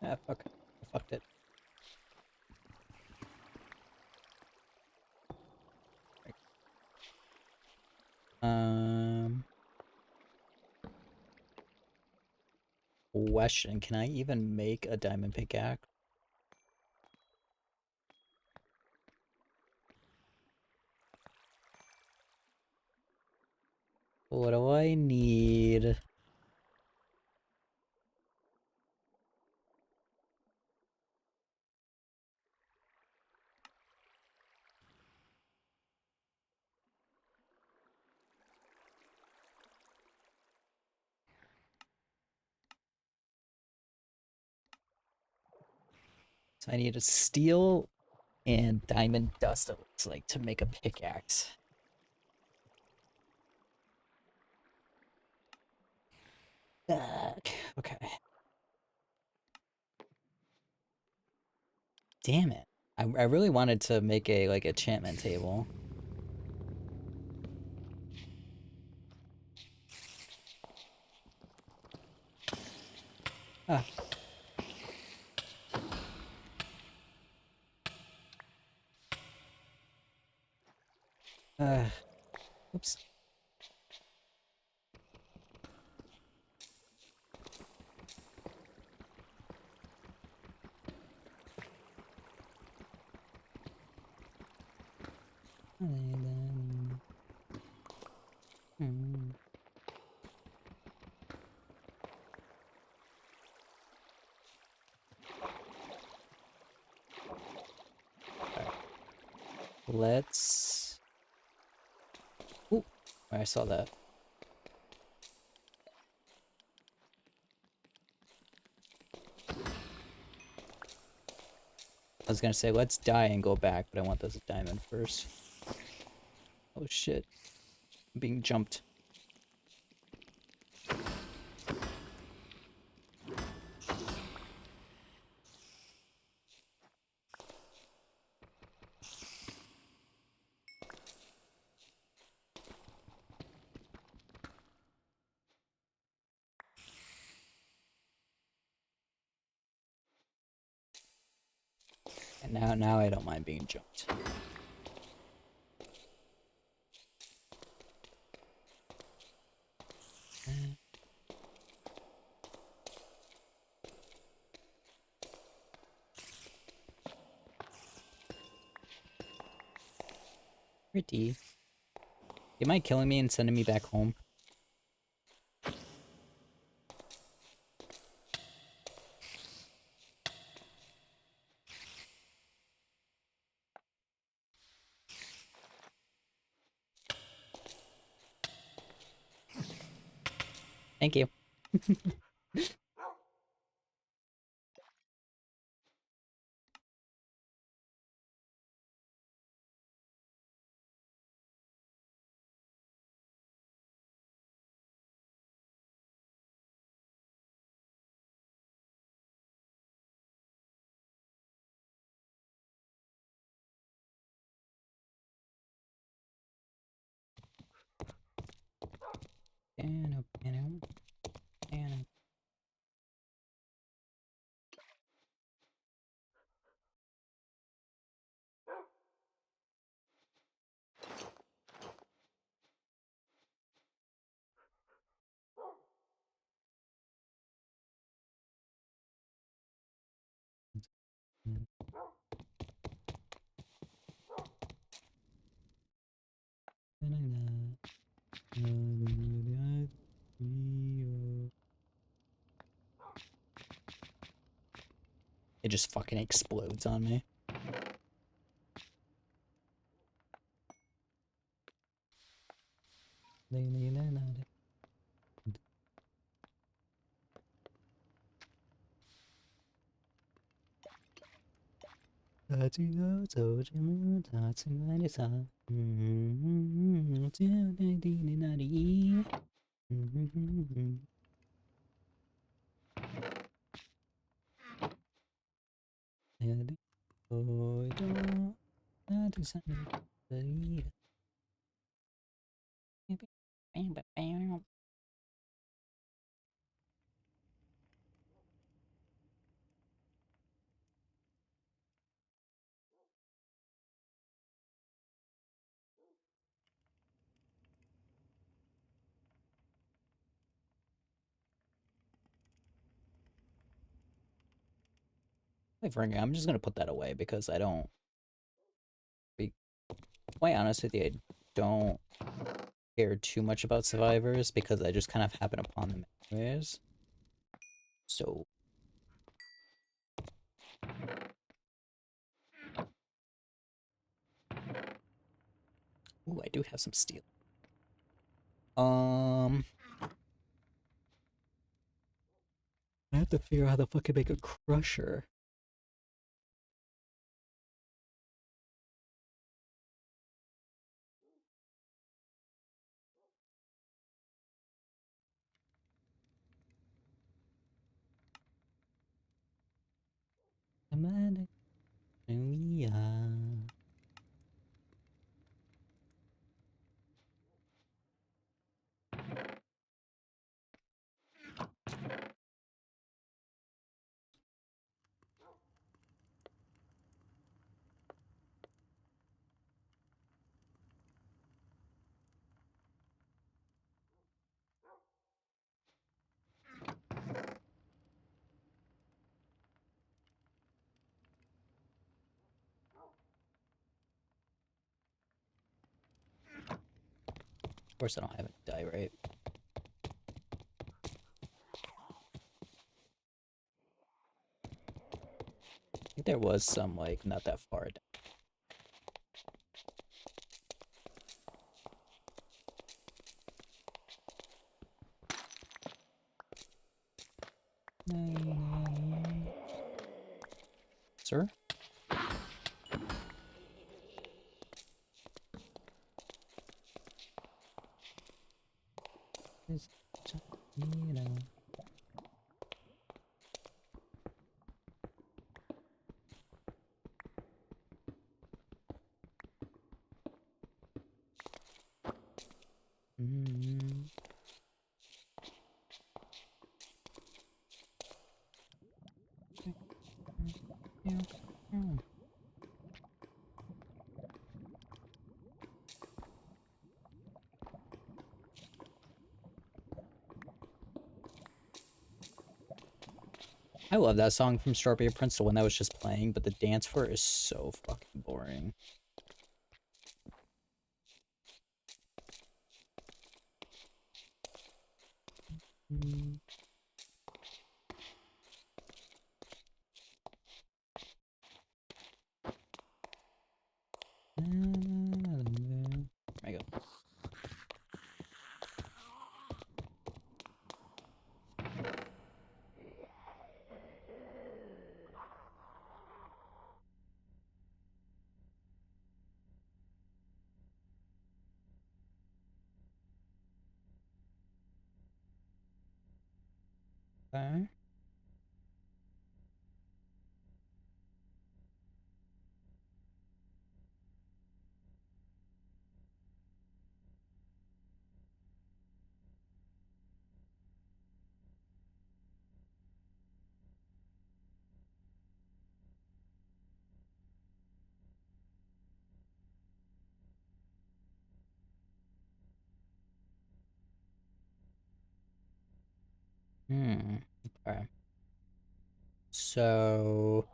A: Ah, fuck. I fucked it. Um, Question, can I even make a diamond pickaxe? What do I need? So I need a steel and diamond dust, it looks like, to make a pickaxe. Fuck. Okay. Damn it. I really wanted to make a, like, enchantment table. Ah. Oops. Hmm. Right. Let's... Ooh, I saw that. I was gonna say, let's die and go back, but I want this diamond first. Oh shit. I'm being jumped. And now I don't mind being jumped. Pretty. You mind killing me and sending me back home? Thank you. It just fucking explodes on me. I'm just gonna put that away because I don't. Be quite honest with you, I don't care too much about survivors because I just kind of happen upon them anyways. So. Ooh, I do have some steel. I have to figure out how to fucking make a crusher. Of course, I don't have any dye, right? I think there was some, like, not that far down. Sir? I love that song from Strawberry Prince, the one that was just playing, but the dance for it is so fucking boring. There I go. Okay. Okay. So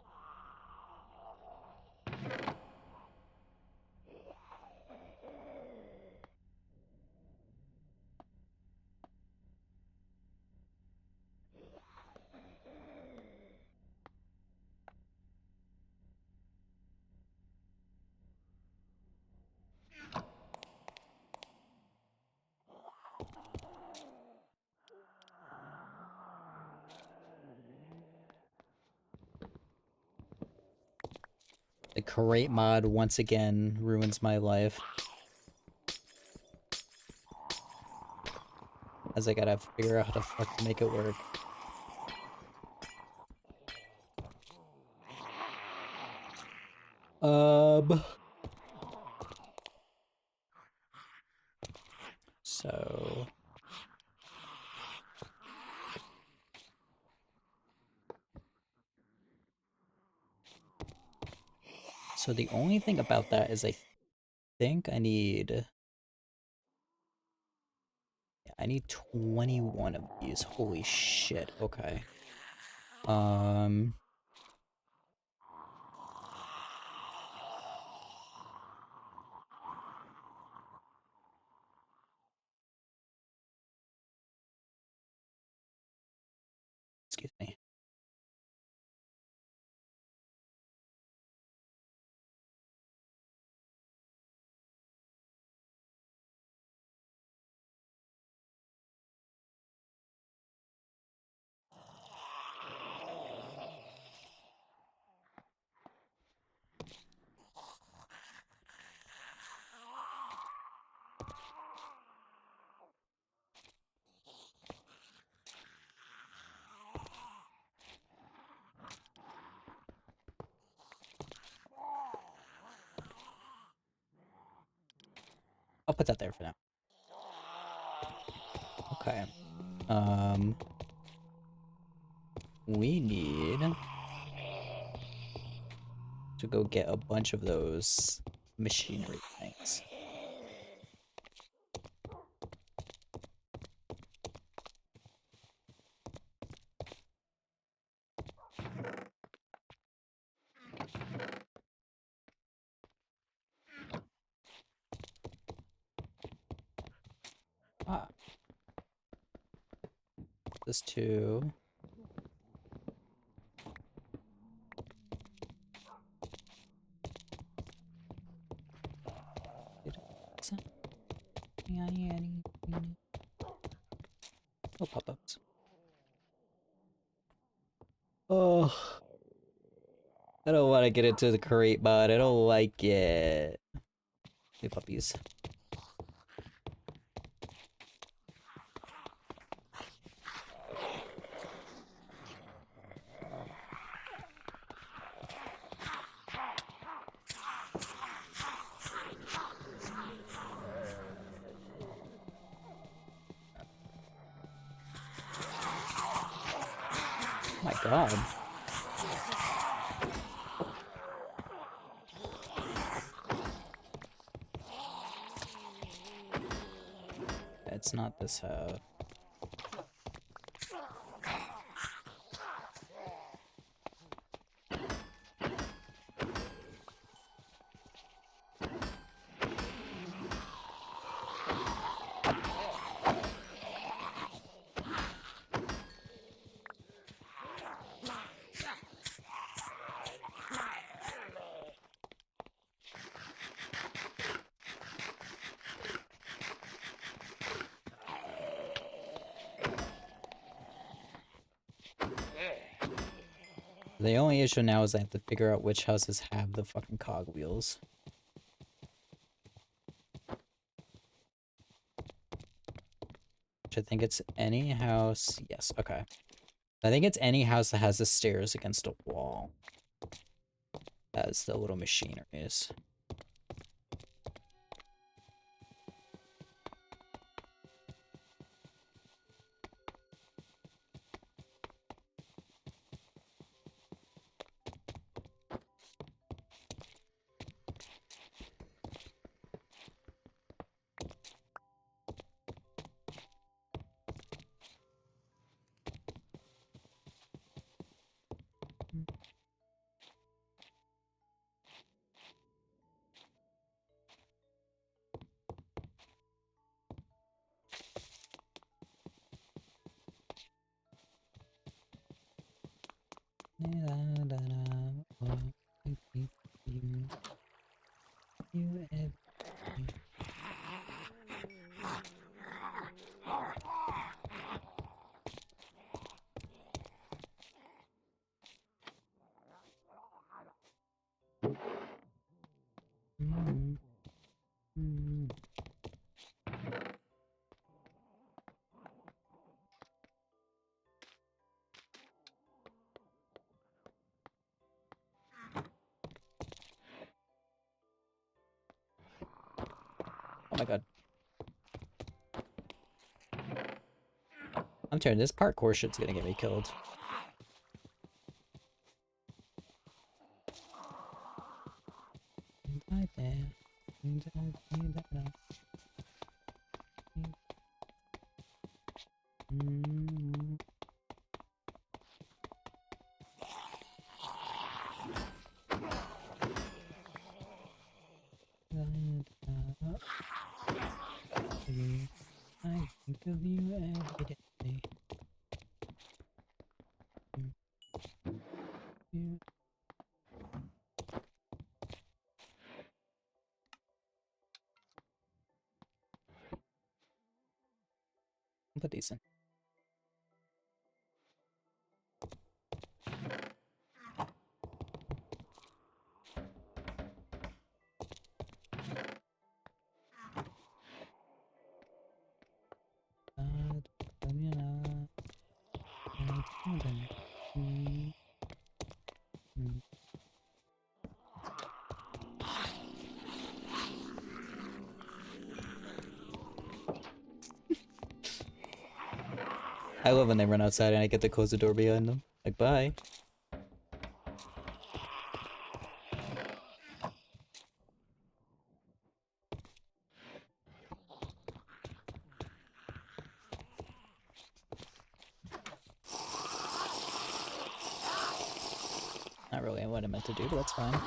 A: the create mod once again ruins my life. As I gotta figure out how the fuck to make it work. So the only thing about that is I think I need 21 of these. Holy shit. Okay. Excuse me. I'll put that there for now. Okay. We need to go get a bunch of those machinery things. Ah. This too. No pop-ups. Oh, I don't want to get into the create mod. I don't like it. New puppies. Oh my god. It's not this The only issue now is I have to figure out which houses have the fucking cogwheels. Which I think it's any house. Yes, okay. I think it's any house that has the stairs against a wall. As the little machinery is. Oh my god. I'm telling you, this parkour shit's gonna get me killed. I think of you every day. But decent. I love when they run outside and I get to close the door behind them. Like, bye. Not really what I meant to do, but that's fine.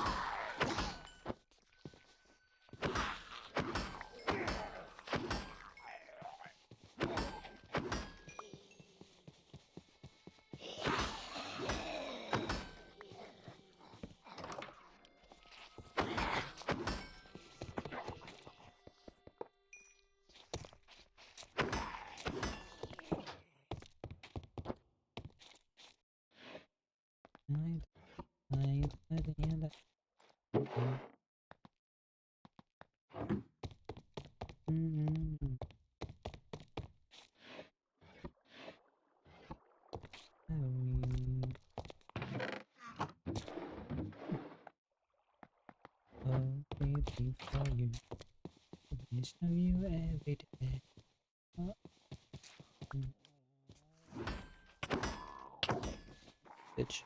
A: For you. Wish of you every day. Bitch.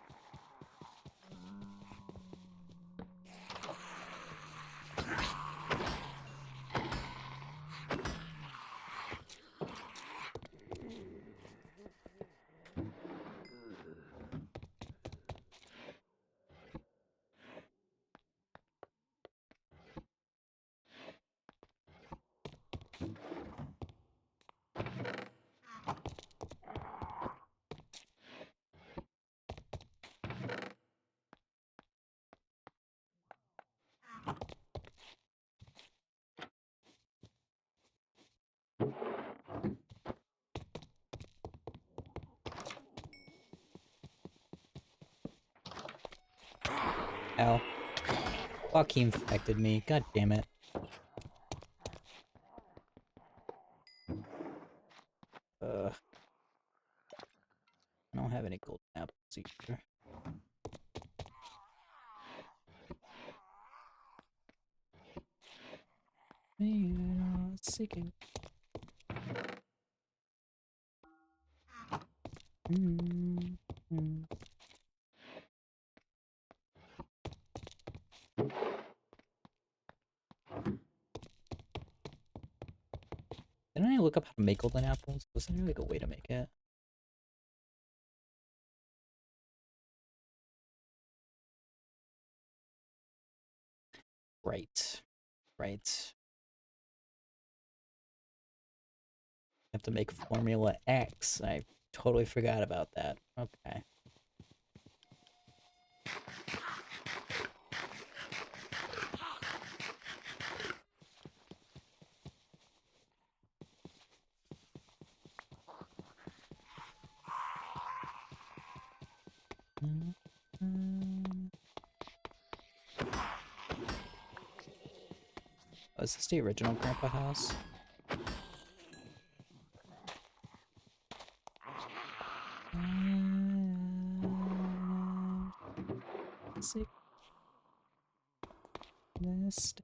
A: Ow. Fuck, he infected me. God damn it. I don't have any golden apples either. Seeking. Didn't I look up how to make golden apples? Was there like a way to make it? Right. Right. Have to make Formula X. I totally forgot about that. Okay. Oh, is this the original Grandpa house? Sick list.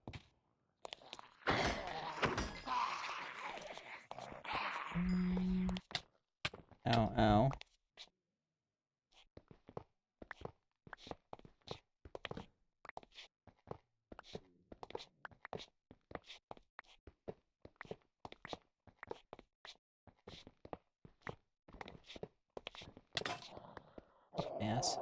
A: Ow, ow. Ass.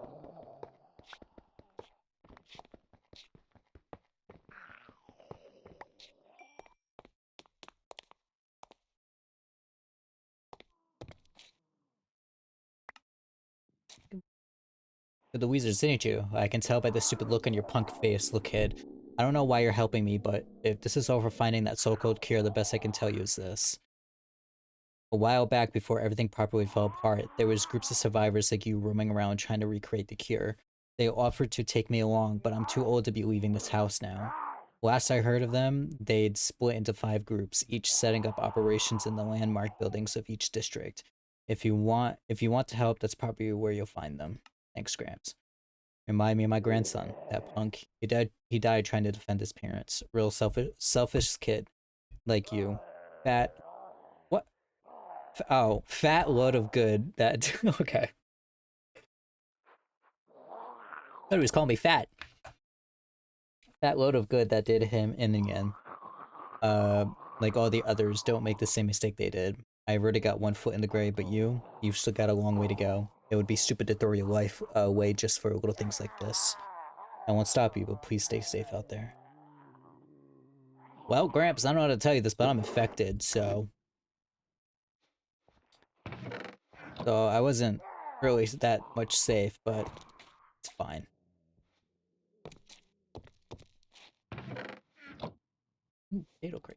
A: The wizards, didn't you? I can tell by the stupid look on your punk face. Look, kid. I don't know why you're helping me, but if this is all for finding that so-called cure, the best I can tell you is this. A while back, before everything properly fell apart, there was groups of survivors like you roaming around trying to recreate the cure. They offered to take me along, but I'm too old to be leaving this house now. Last I heard of them, they'd split into 5 groups, each setting up operations in the landmark buildings of each district. If you want to help, that's probably where you'll find them. Thanks, Gramps. Remind me of my grandson, that punk. He died trying to defend his parents. Real selfish kid. Like you. Fat. What? Oh, fat load of good that. Okay. Thought he was calling me fat. Fat load of good that did him in the end. Like all the others, don't make the same mistake they did. I already got 1 foot in the grave, but you've still got a long way to go. It would be stupid to throw your life away just for little things like this. I won't stop you, but please stay safe out there. Well, Gramps, I don't know how to tell you this, but I'm infected, so I wasn't really that much safe, but it's fine. Ooh, potato crate.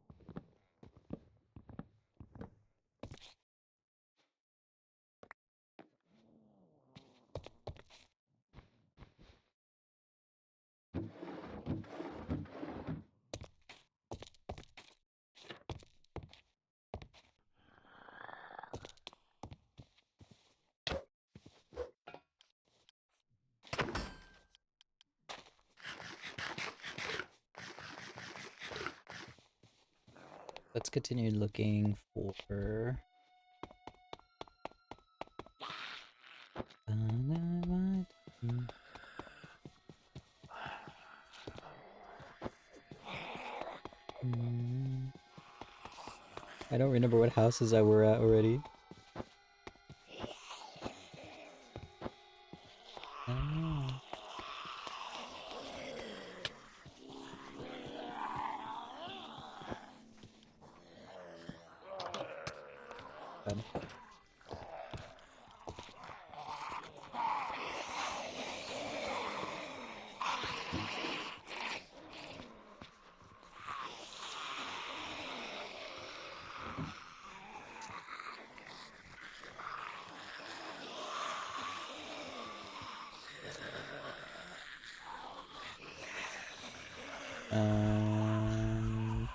A: Let's continue looking for... I don't remember what houses I were at already. God. Um.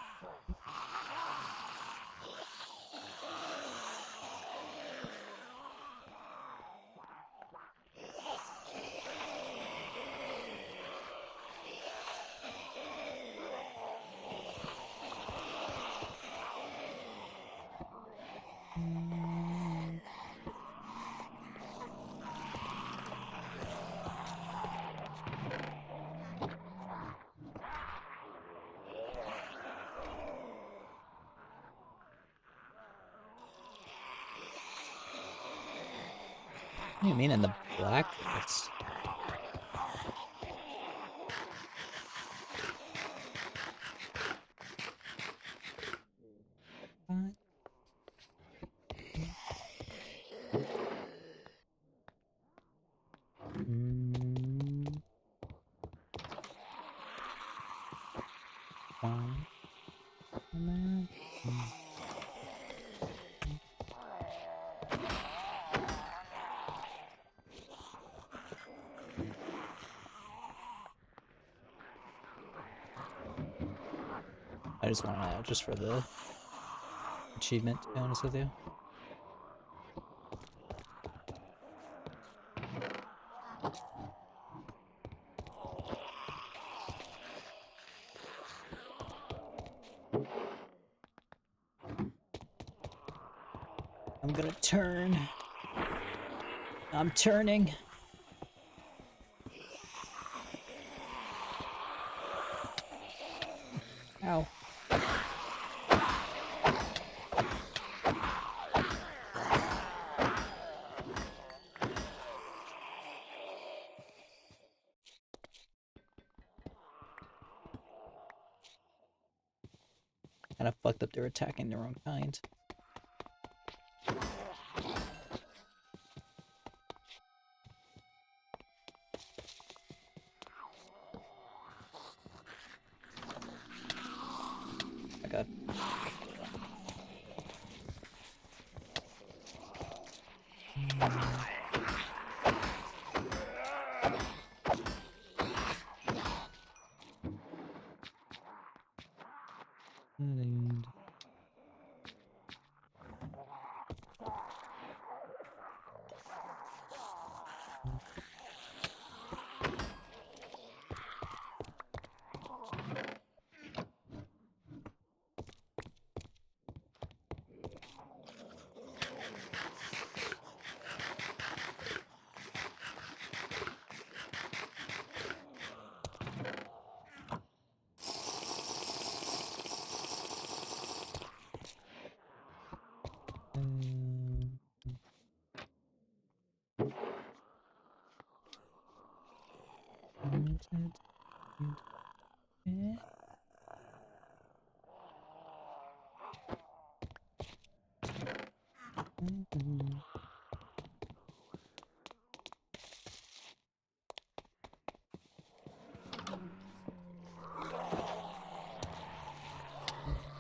A: What do you mean in the blacklist? What? Fine. I just want to, just for the achievement, to be honest with you. I'm gonna turn. I'm turning. Ow. Kind of fucked up, they're attacking their own kind. I got.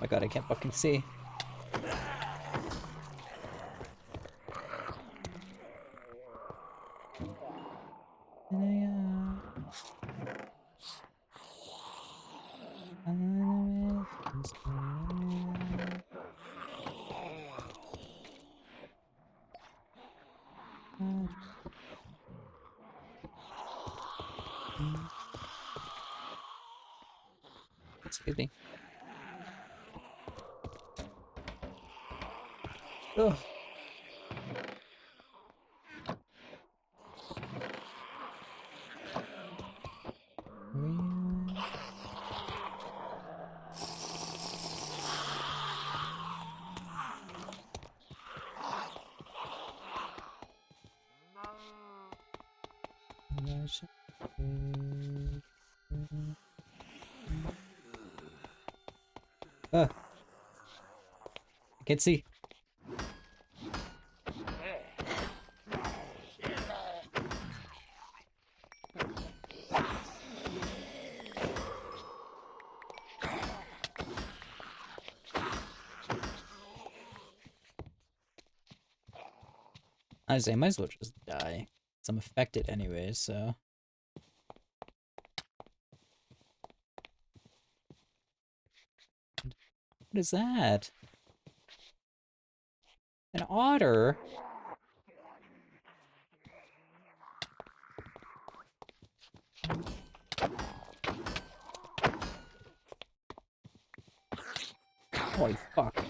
A: My god, I can't fucking see. Excuse me. Ugh. I can't see. Honestly, I might as well just die. 'Cause I'm affected anyways, so. What is that? An otter? Holy fuck.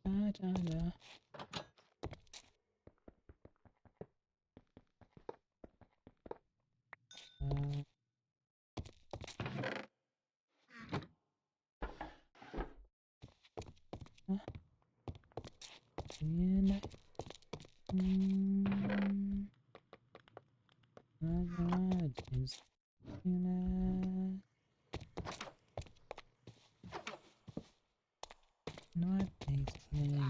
A: Da, da, da. And not thinking.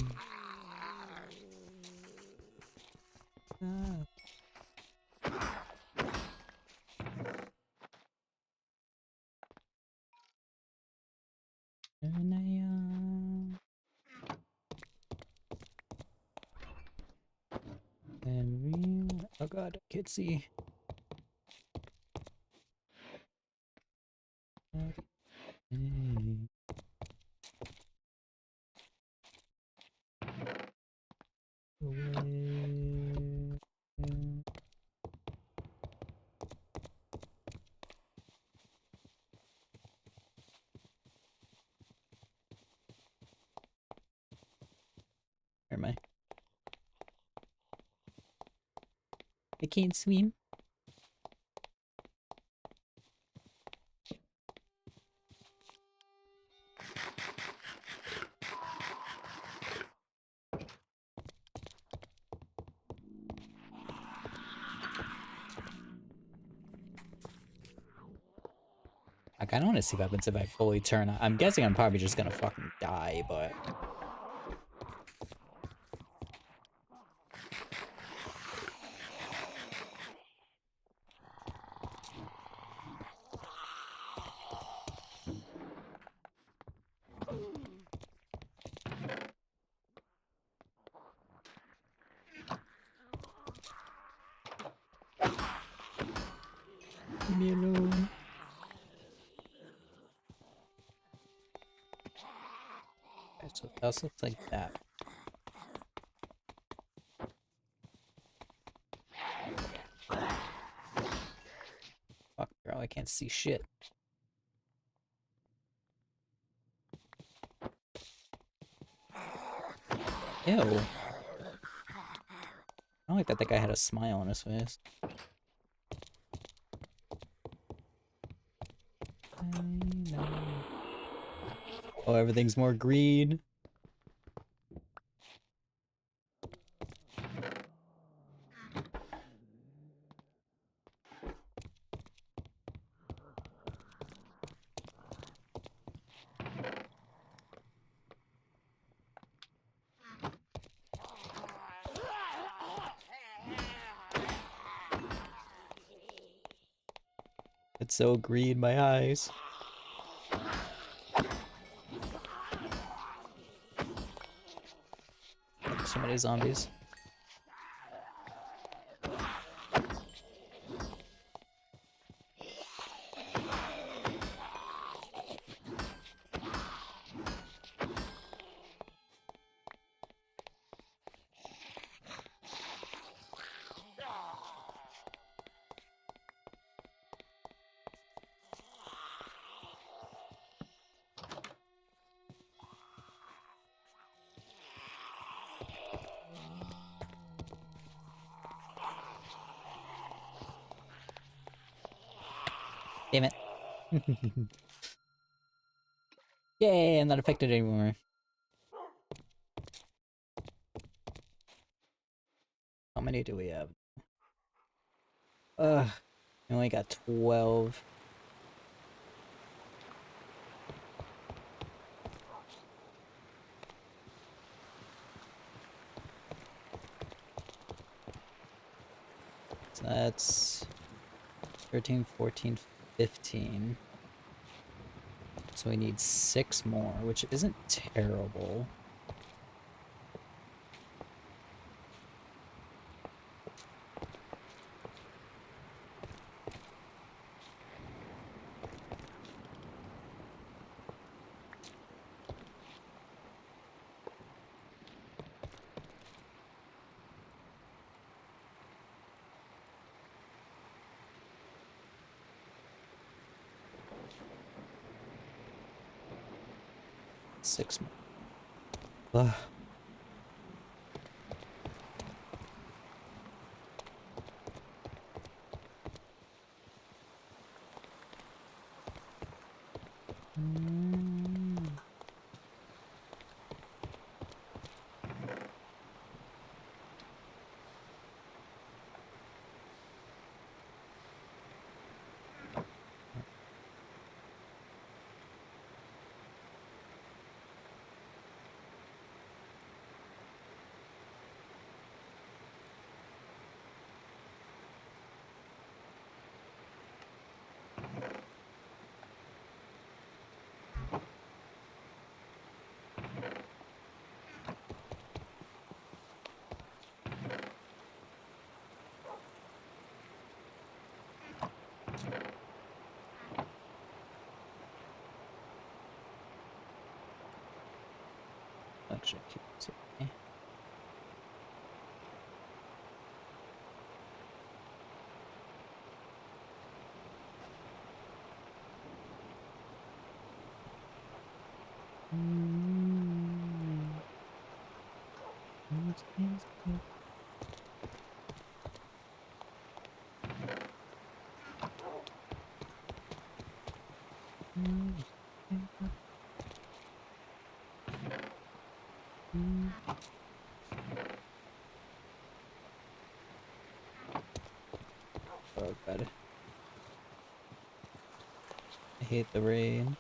A: And real. Oh god, I can't see. Okay. Away. Where am I? I can't swim. I kinda wanna see what happens if I fully turn. I'm guessing I'm probably just gonna fucking die, but... Leave me alone. Okay, so it does look like that. Fuck, girl, I can't see shit. Ew. I don't like that guy had a smile on his face. Oh, everything's more green. It's so green, my eyes. So many zombies. Damn it. Yay, I'm not affected anymore. How many do we have? Ugh, we only got 12. So that's 13, 14, 15. so we need 6 more, which isn't terrible. Six more. Ugh. Actually, keep it okay. Oh god. I hate the rain.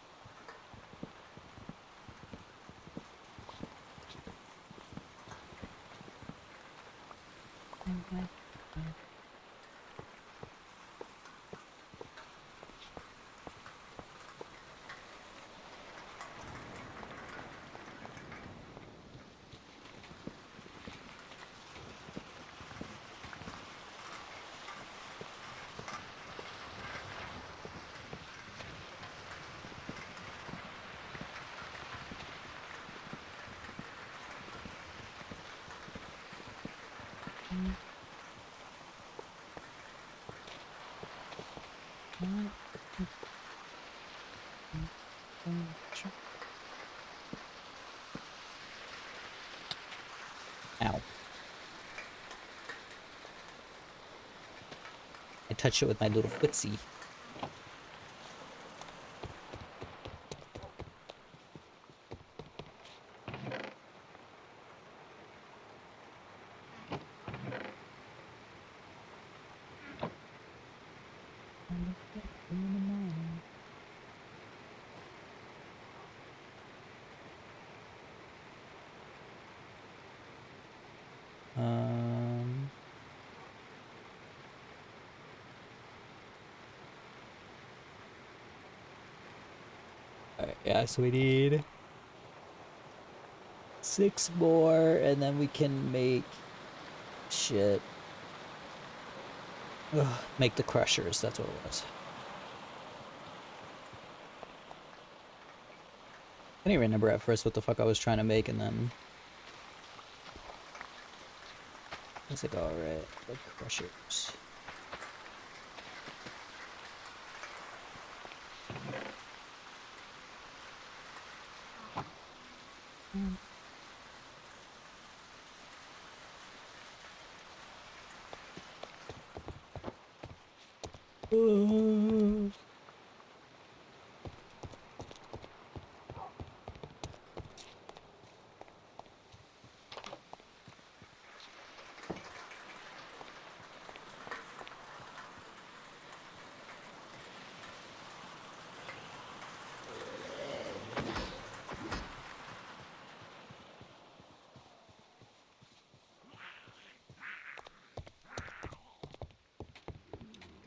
A: Ow. I touched it with my little footsie. Alright, yeah, so we need 6 more, and then we can make shit. Ugh, make the crushers, that's what it was. I didn't remember at first what the fuck I was trying to make, and then I was like, alright, the crushers.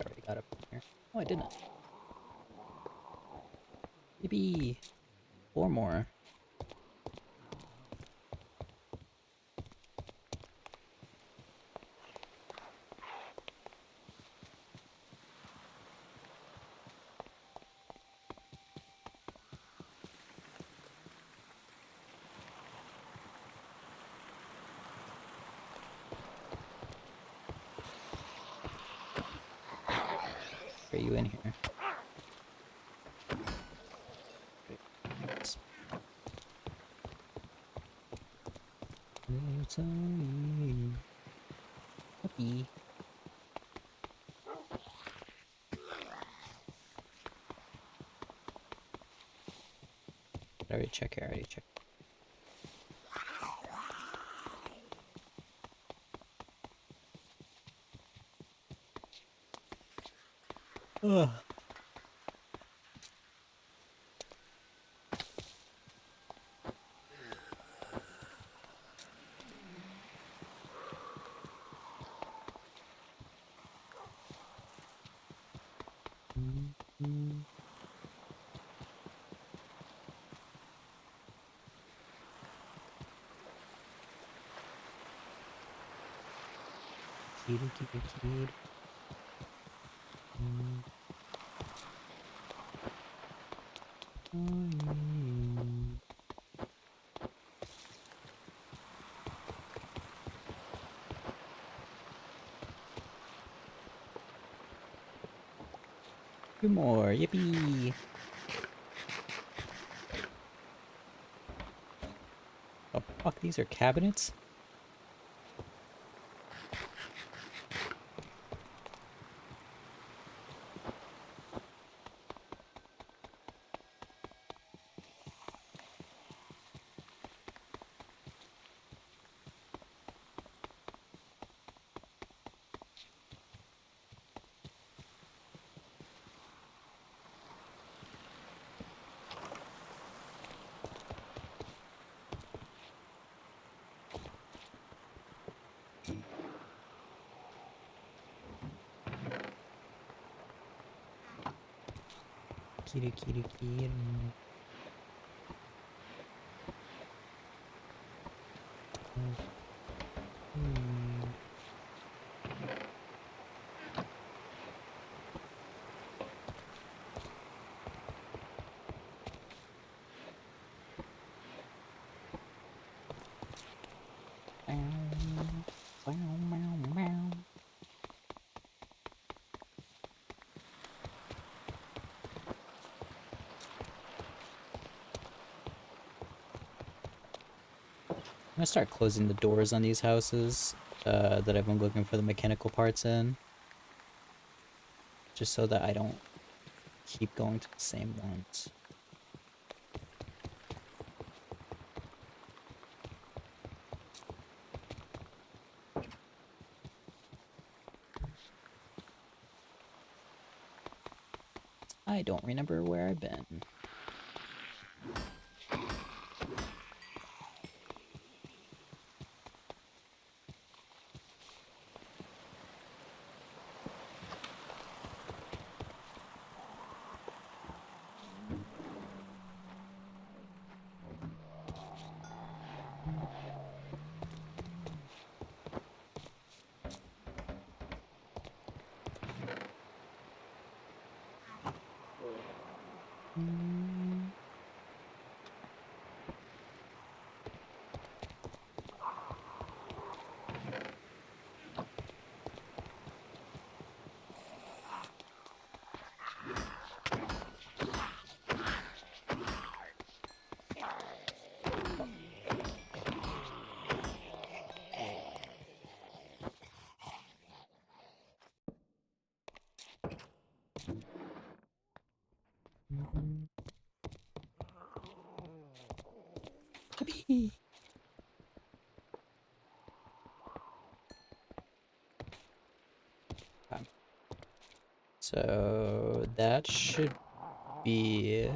A: Already got up in here. Oh, I didn't. Yippee! 4 more. Are you in here? Puppy. I already checked here, I already checked. Ugh. Kitty, kitty, kitty. Two more, yippee! Oh fuck, these are cabinets? Kitty, kitty, kitty. I'm gonna start closing the doors on these houses that I've been looking for the mechanical parts in. Just so that I don't keep going to the same ones. I don't remember where I've been. Yippee! Okay. So that should be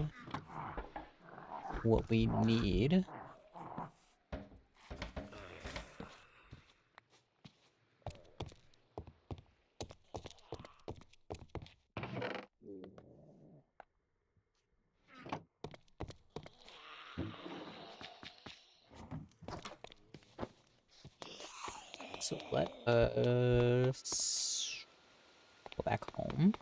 A: what we need. So let us go back home.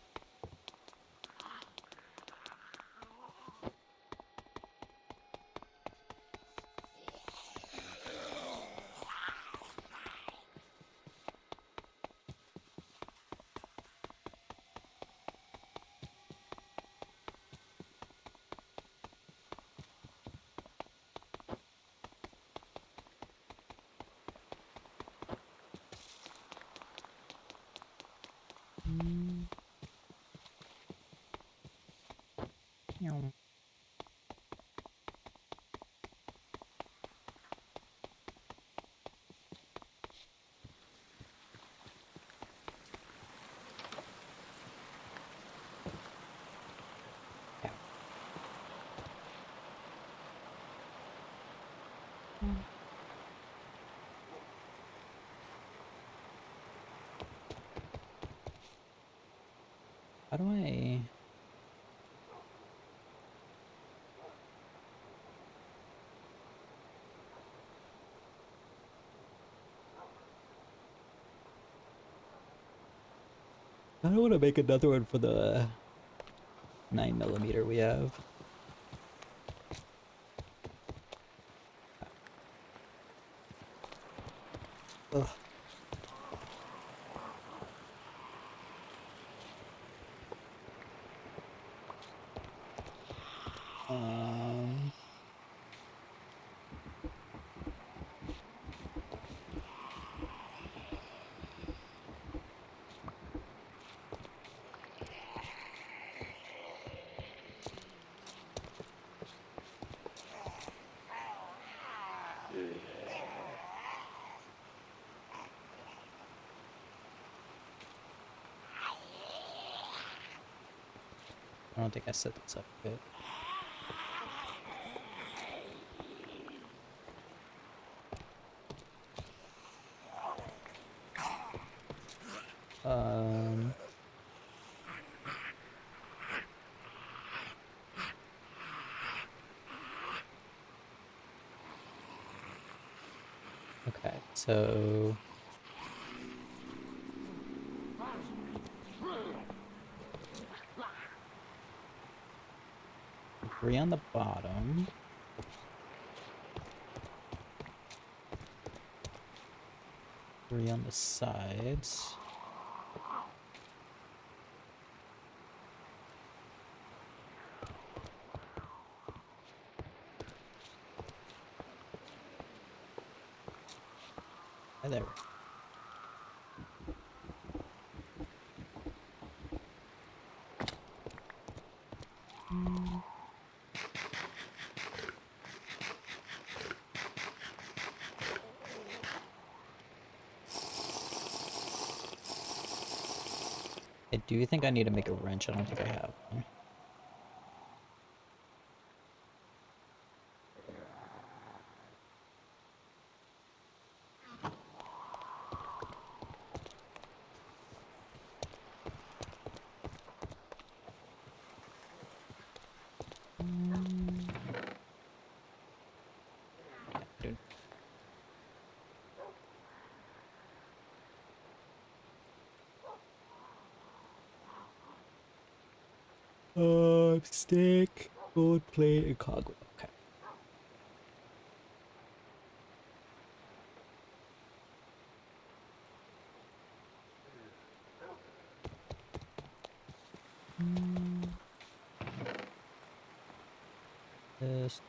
A: How do I... I don't want to make another one for the 9mm we have. Ugh. I don't think I set this up good. Okay, so... 3 on the bottom. 3 on the sides. Hi there. I do think I need to make a wrench. I don't think I have one. Dude. Stick, gold plate, and cogwood. Okay. This.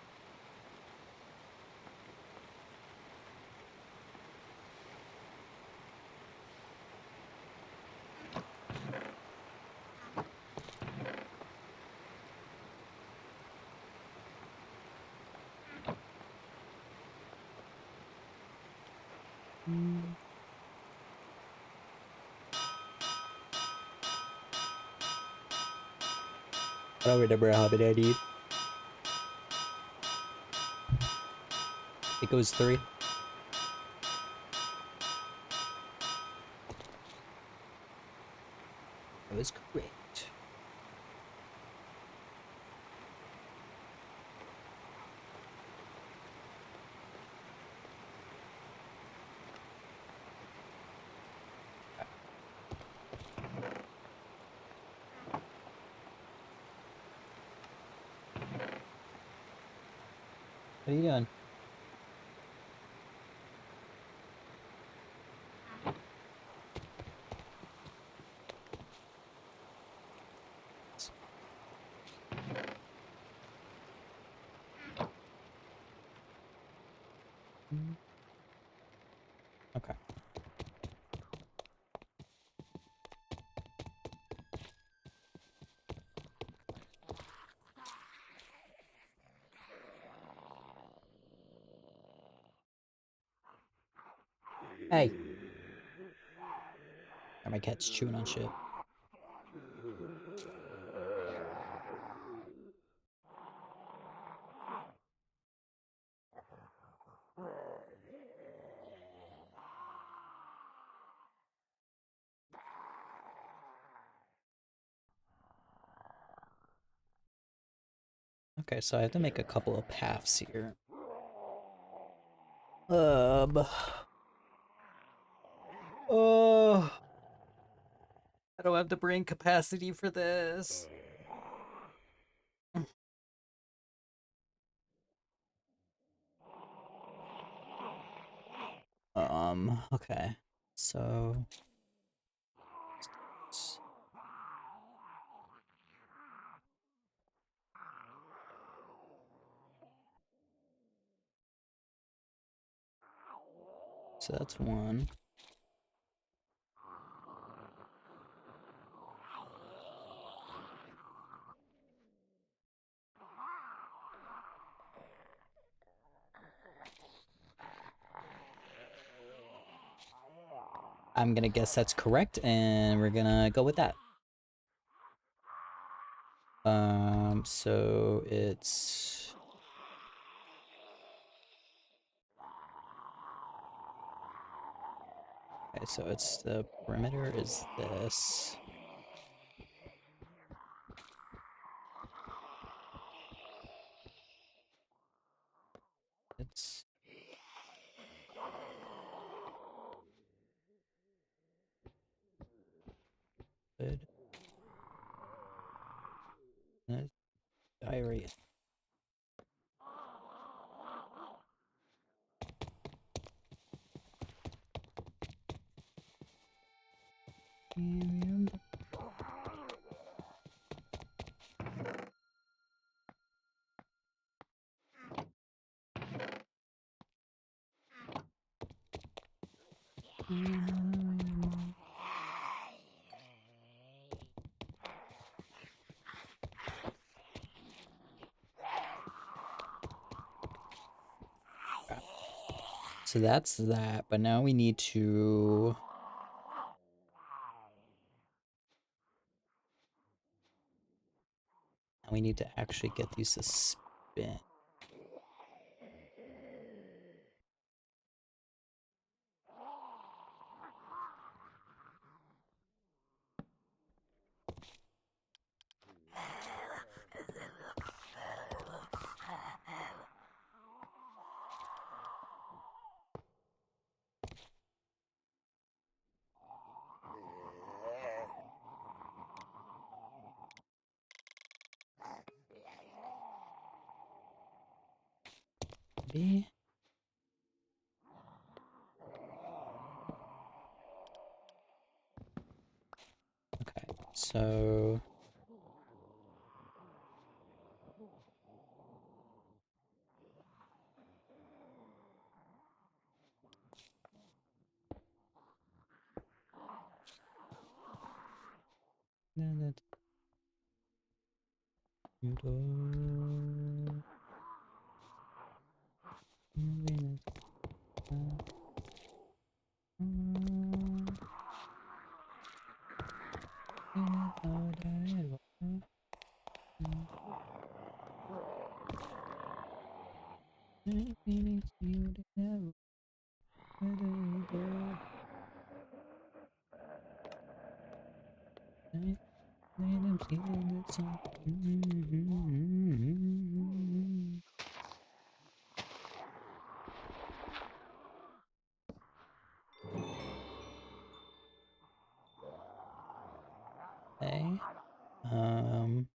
A: I don't remember how many I need. It goes 3. That was correct. What are you doing? Okay. Hey. My cat's chewing on shit. Okay, so I have to make a couple of paths here. Oh, I don't have the brain capacity for this. Okay. So that's one. I'm gonna guess that's correct, and we're gonna go with that. So it's okay, so it's the perimeter is this. It's good. Diarrhea. And so that's that, but now we need to actually get these to spin. Maybe. Okay, so that's beautiful. Okay. Um.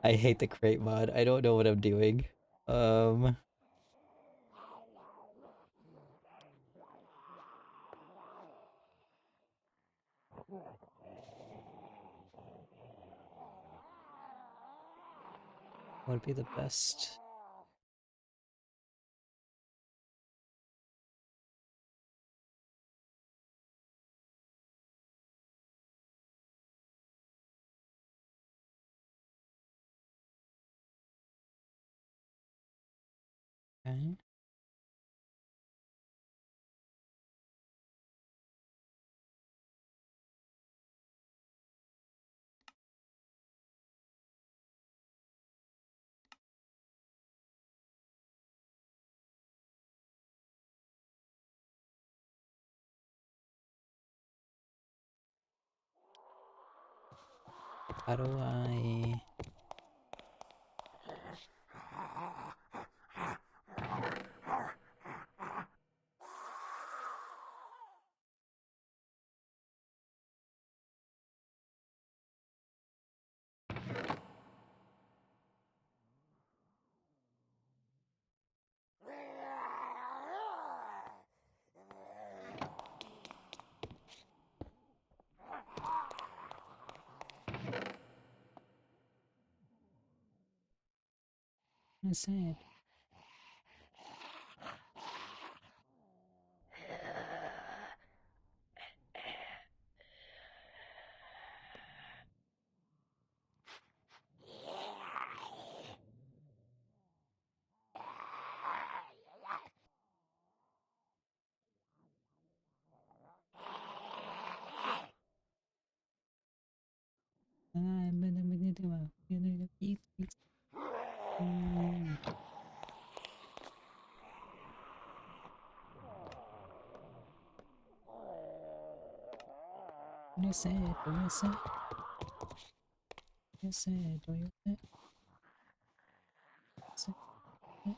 A: I hate the crate mod. I don't know what I'm doing. Um, what would be the best? Okay. How do I... I'm sad. You're sad, don't you sad? You're sad, don't you sad? Sad, sad.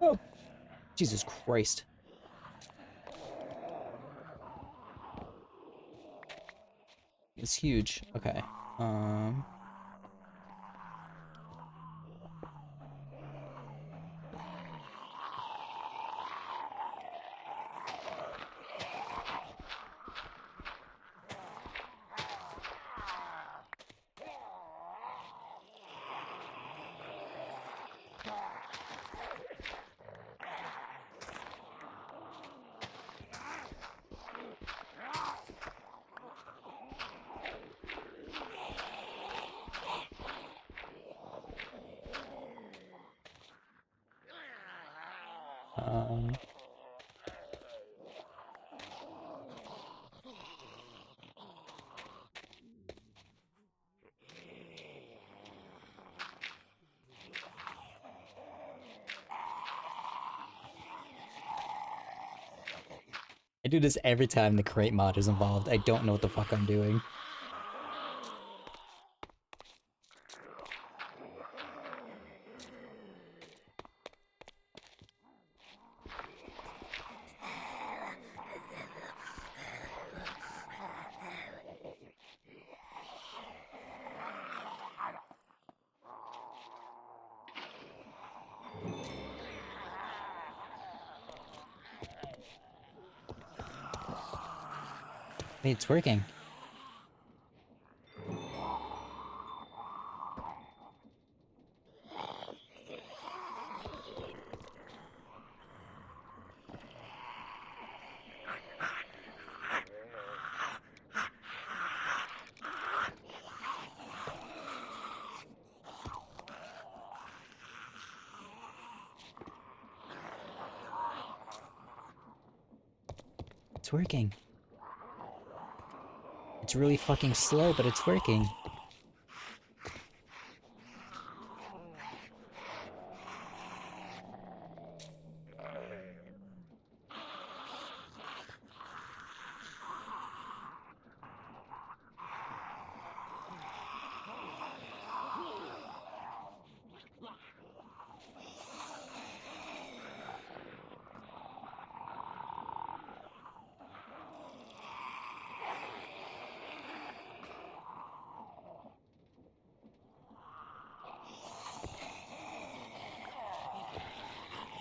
A: Oh, Jesus Christ. It's huge. Okay. Um, um, I do this every time the crate mod is involved. I don't know what the fuck I'm doing. Wait, it's working. It's working. It's really fucking slow, but it's working.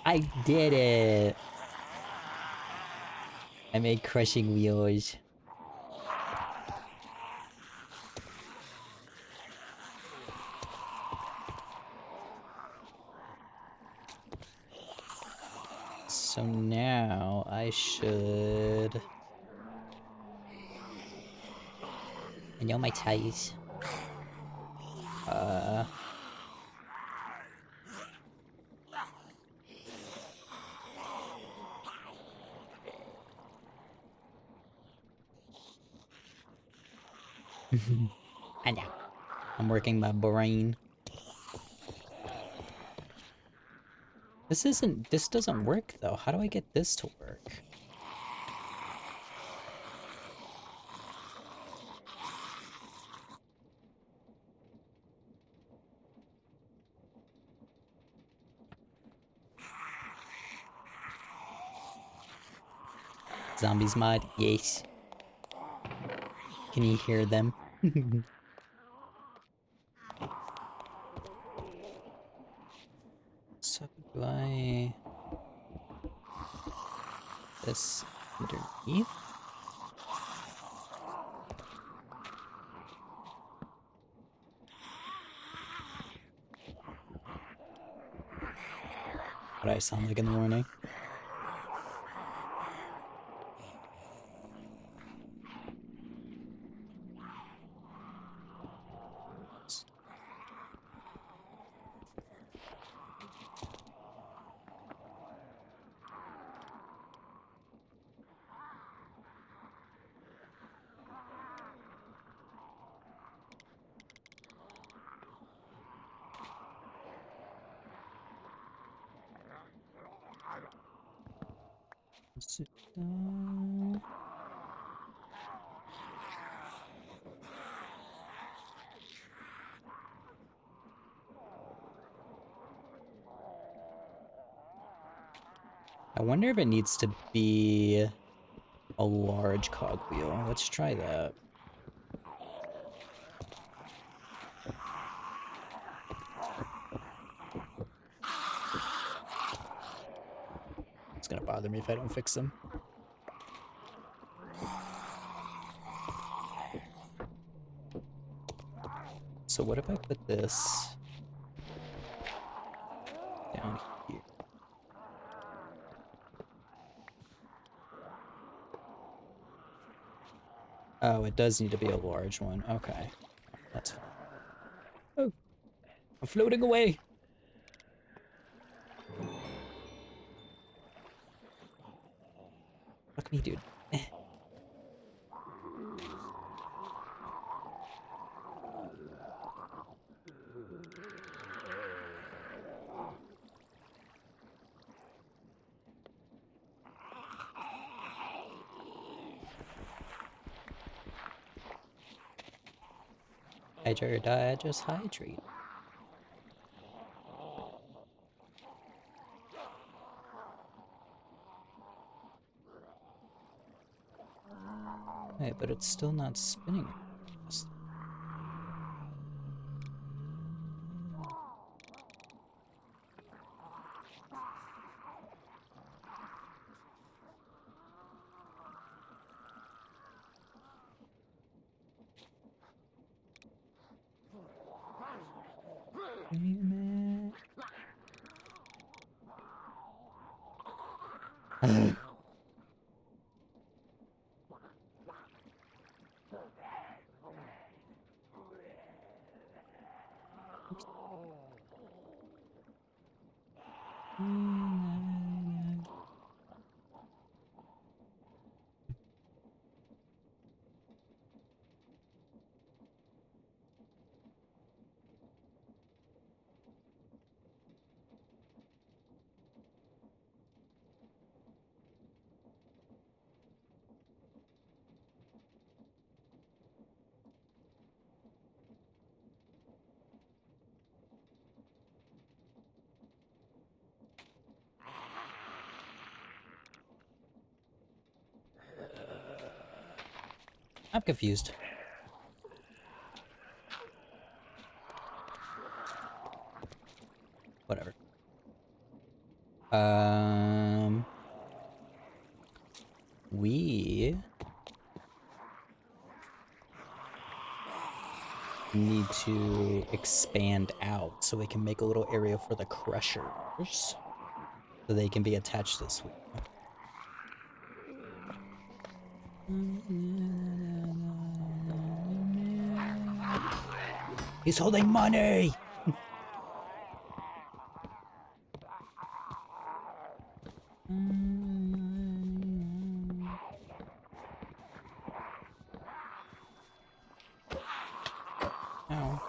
A: I did it! I made crushing wheels. So now I should... I know my ties. I know. I'm working my brain. This doesn't work though. How do I get this to work? Zombies mod? Yes. Can you hear them? So do I... this underneath? What do I sound like in the morning? I wonder if it needs to be a large cogwheel. Let's try that. It's gonna bother me if I don't fix them. So what if I put this down here? Oh, it does need to be a large one. Okay. That's fine. Oh, I'm floating away. Fuck me, dude. Hydrate or die, just hydrate. Hey, but it's still not spinning. I'm confused. Whatever. We need to expand out so we can make a little area for the crushers so they can be attached to this wheel. He's holding money! Ow.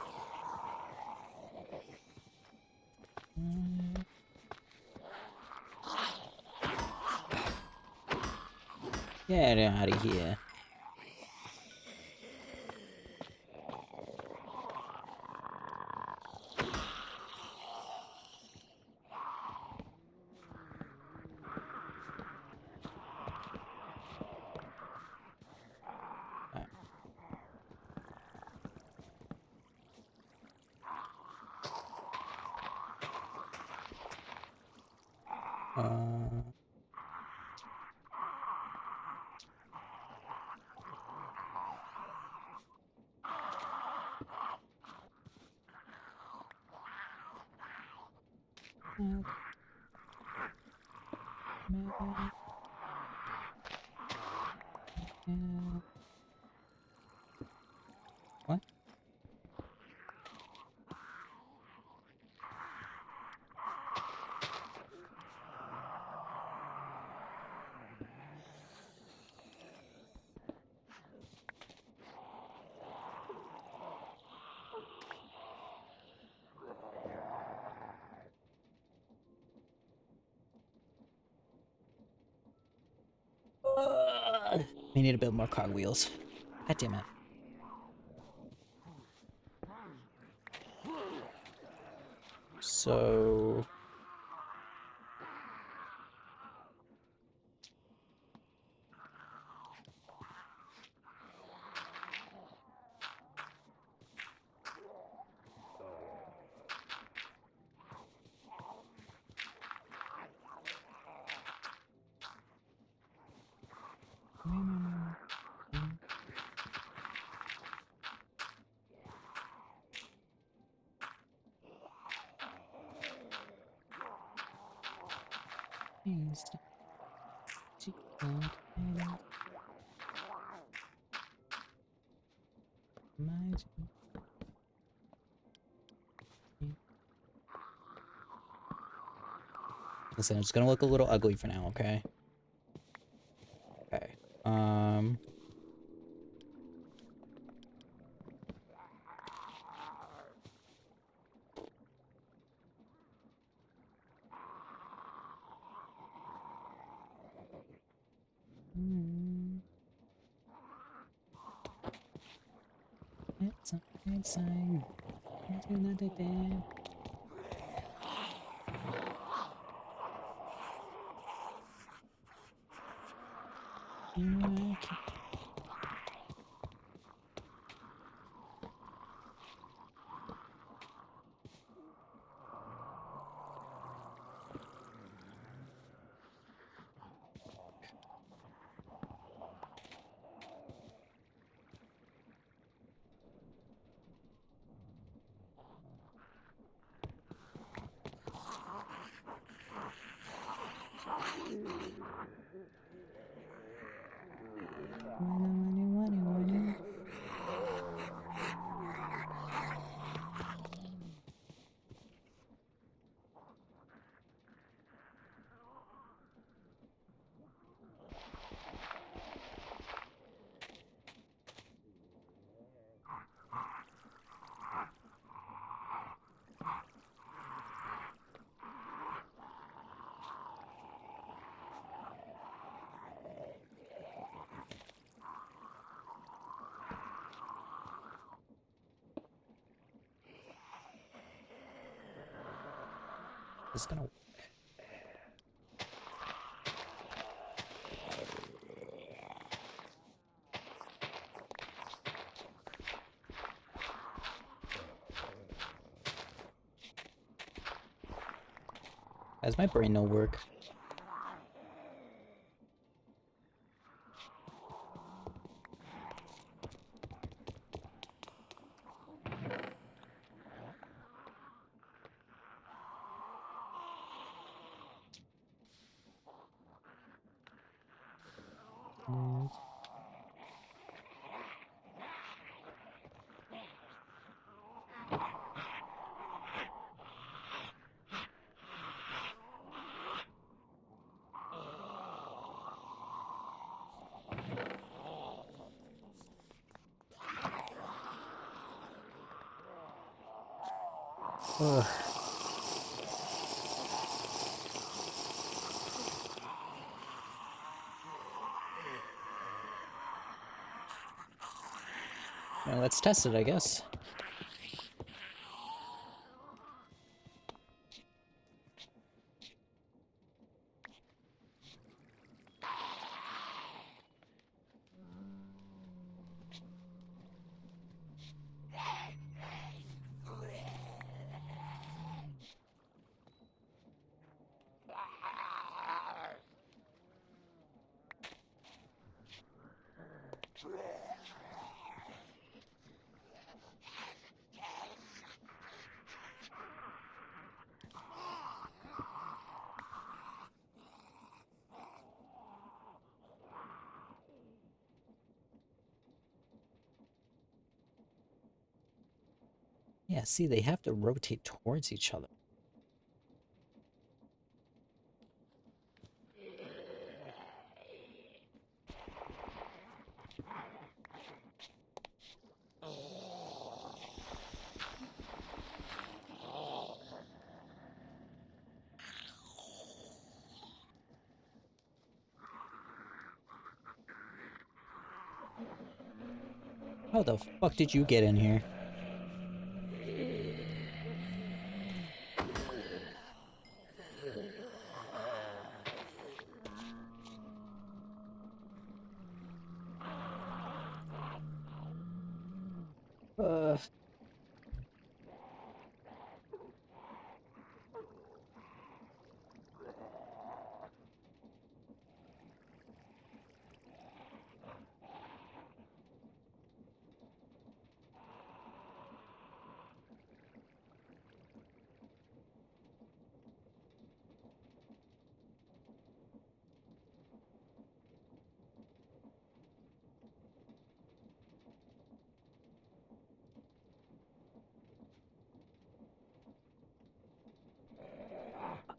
A: Get out of here. What? We need to build more cogwheels. God damn it. So... Listen, it's gonna look a little ugly for now, okay? Okay. It's a good sign. It's gonna... Why does my brain no work? Ugh. Well, let's test it, I guess. Yeah, see, they have to rotate towards each other. How the fuck did you get in here? Uh.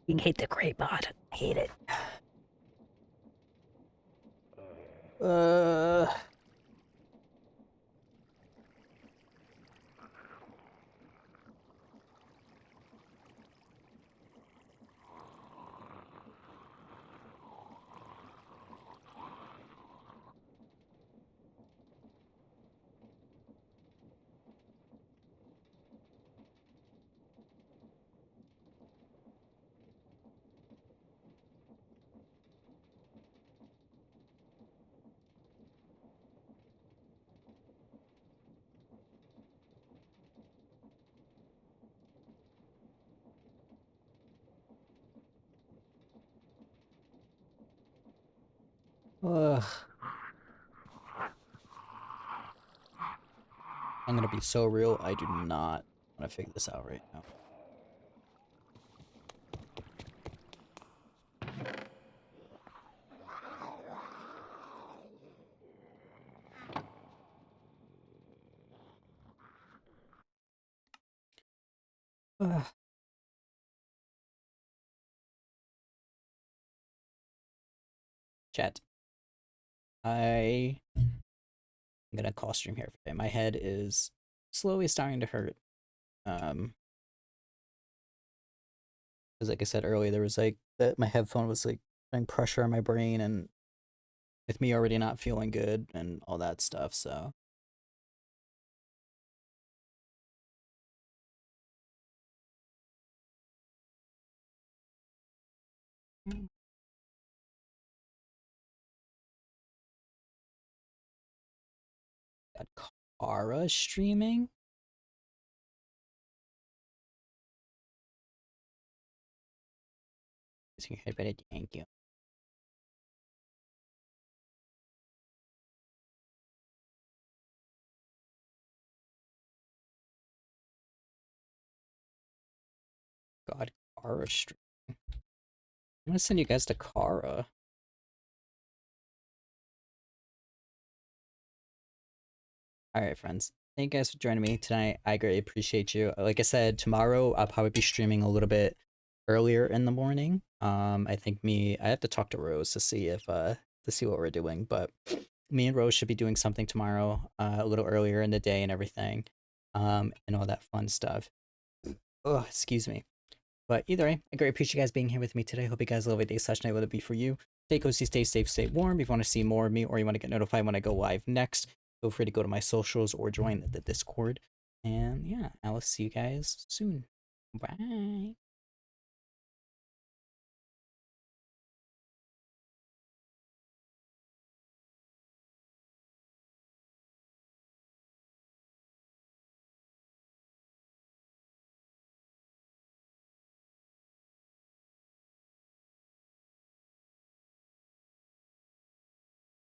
A: You hate the gray bot. Hate it. Uh. Ugh. I'm gonna be so real, I do not want to figure this out right now. Ugh. Chat. I'm gonna call stream here for today. My head is slowly starting to hurt. Because like I said earlier, there was like that my headphone was like putting pressure on my brain, and with me already not feeling good and all that stuff, so. Got Kara streaming? your head better. Thank you. God, Kara stream. I'm gonna send you guys to Kara. All right, friends. Thank you guys for joining me tonight. I greatly appreciate you. Like I said, tomorrow I'll probably be streaming a little bit earlier in the morning. I think I have to talk to Rose to see if to see what we're doing, but me and Rose should be doing something tomorrow, a little earlier in the day and everything, and all that fun stuff. Oh, excuse me. But either way, I greatly appreciate you guys being here with me today. Hope you guys love a day slash night, whether it be for you. Stay cozy, stay safe, stay warm. If you want to see more of me or you want to get notified when I go live next, feel free to go to my socials or join the Discord. And yeah, I will see you guys soon. Bye.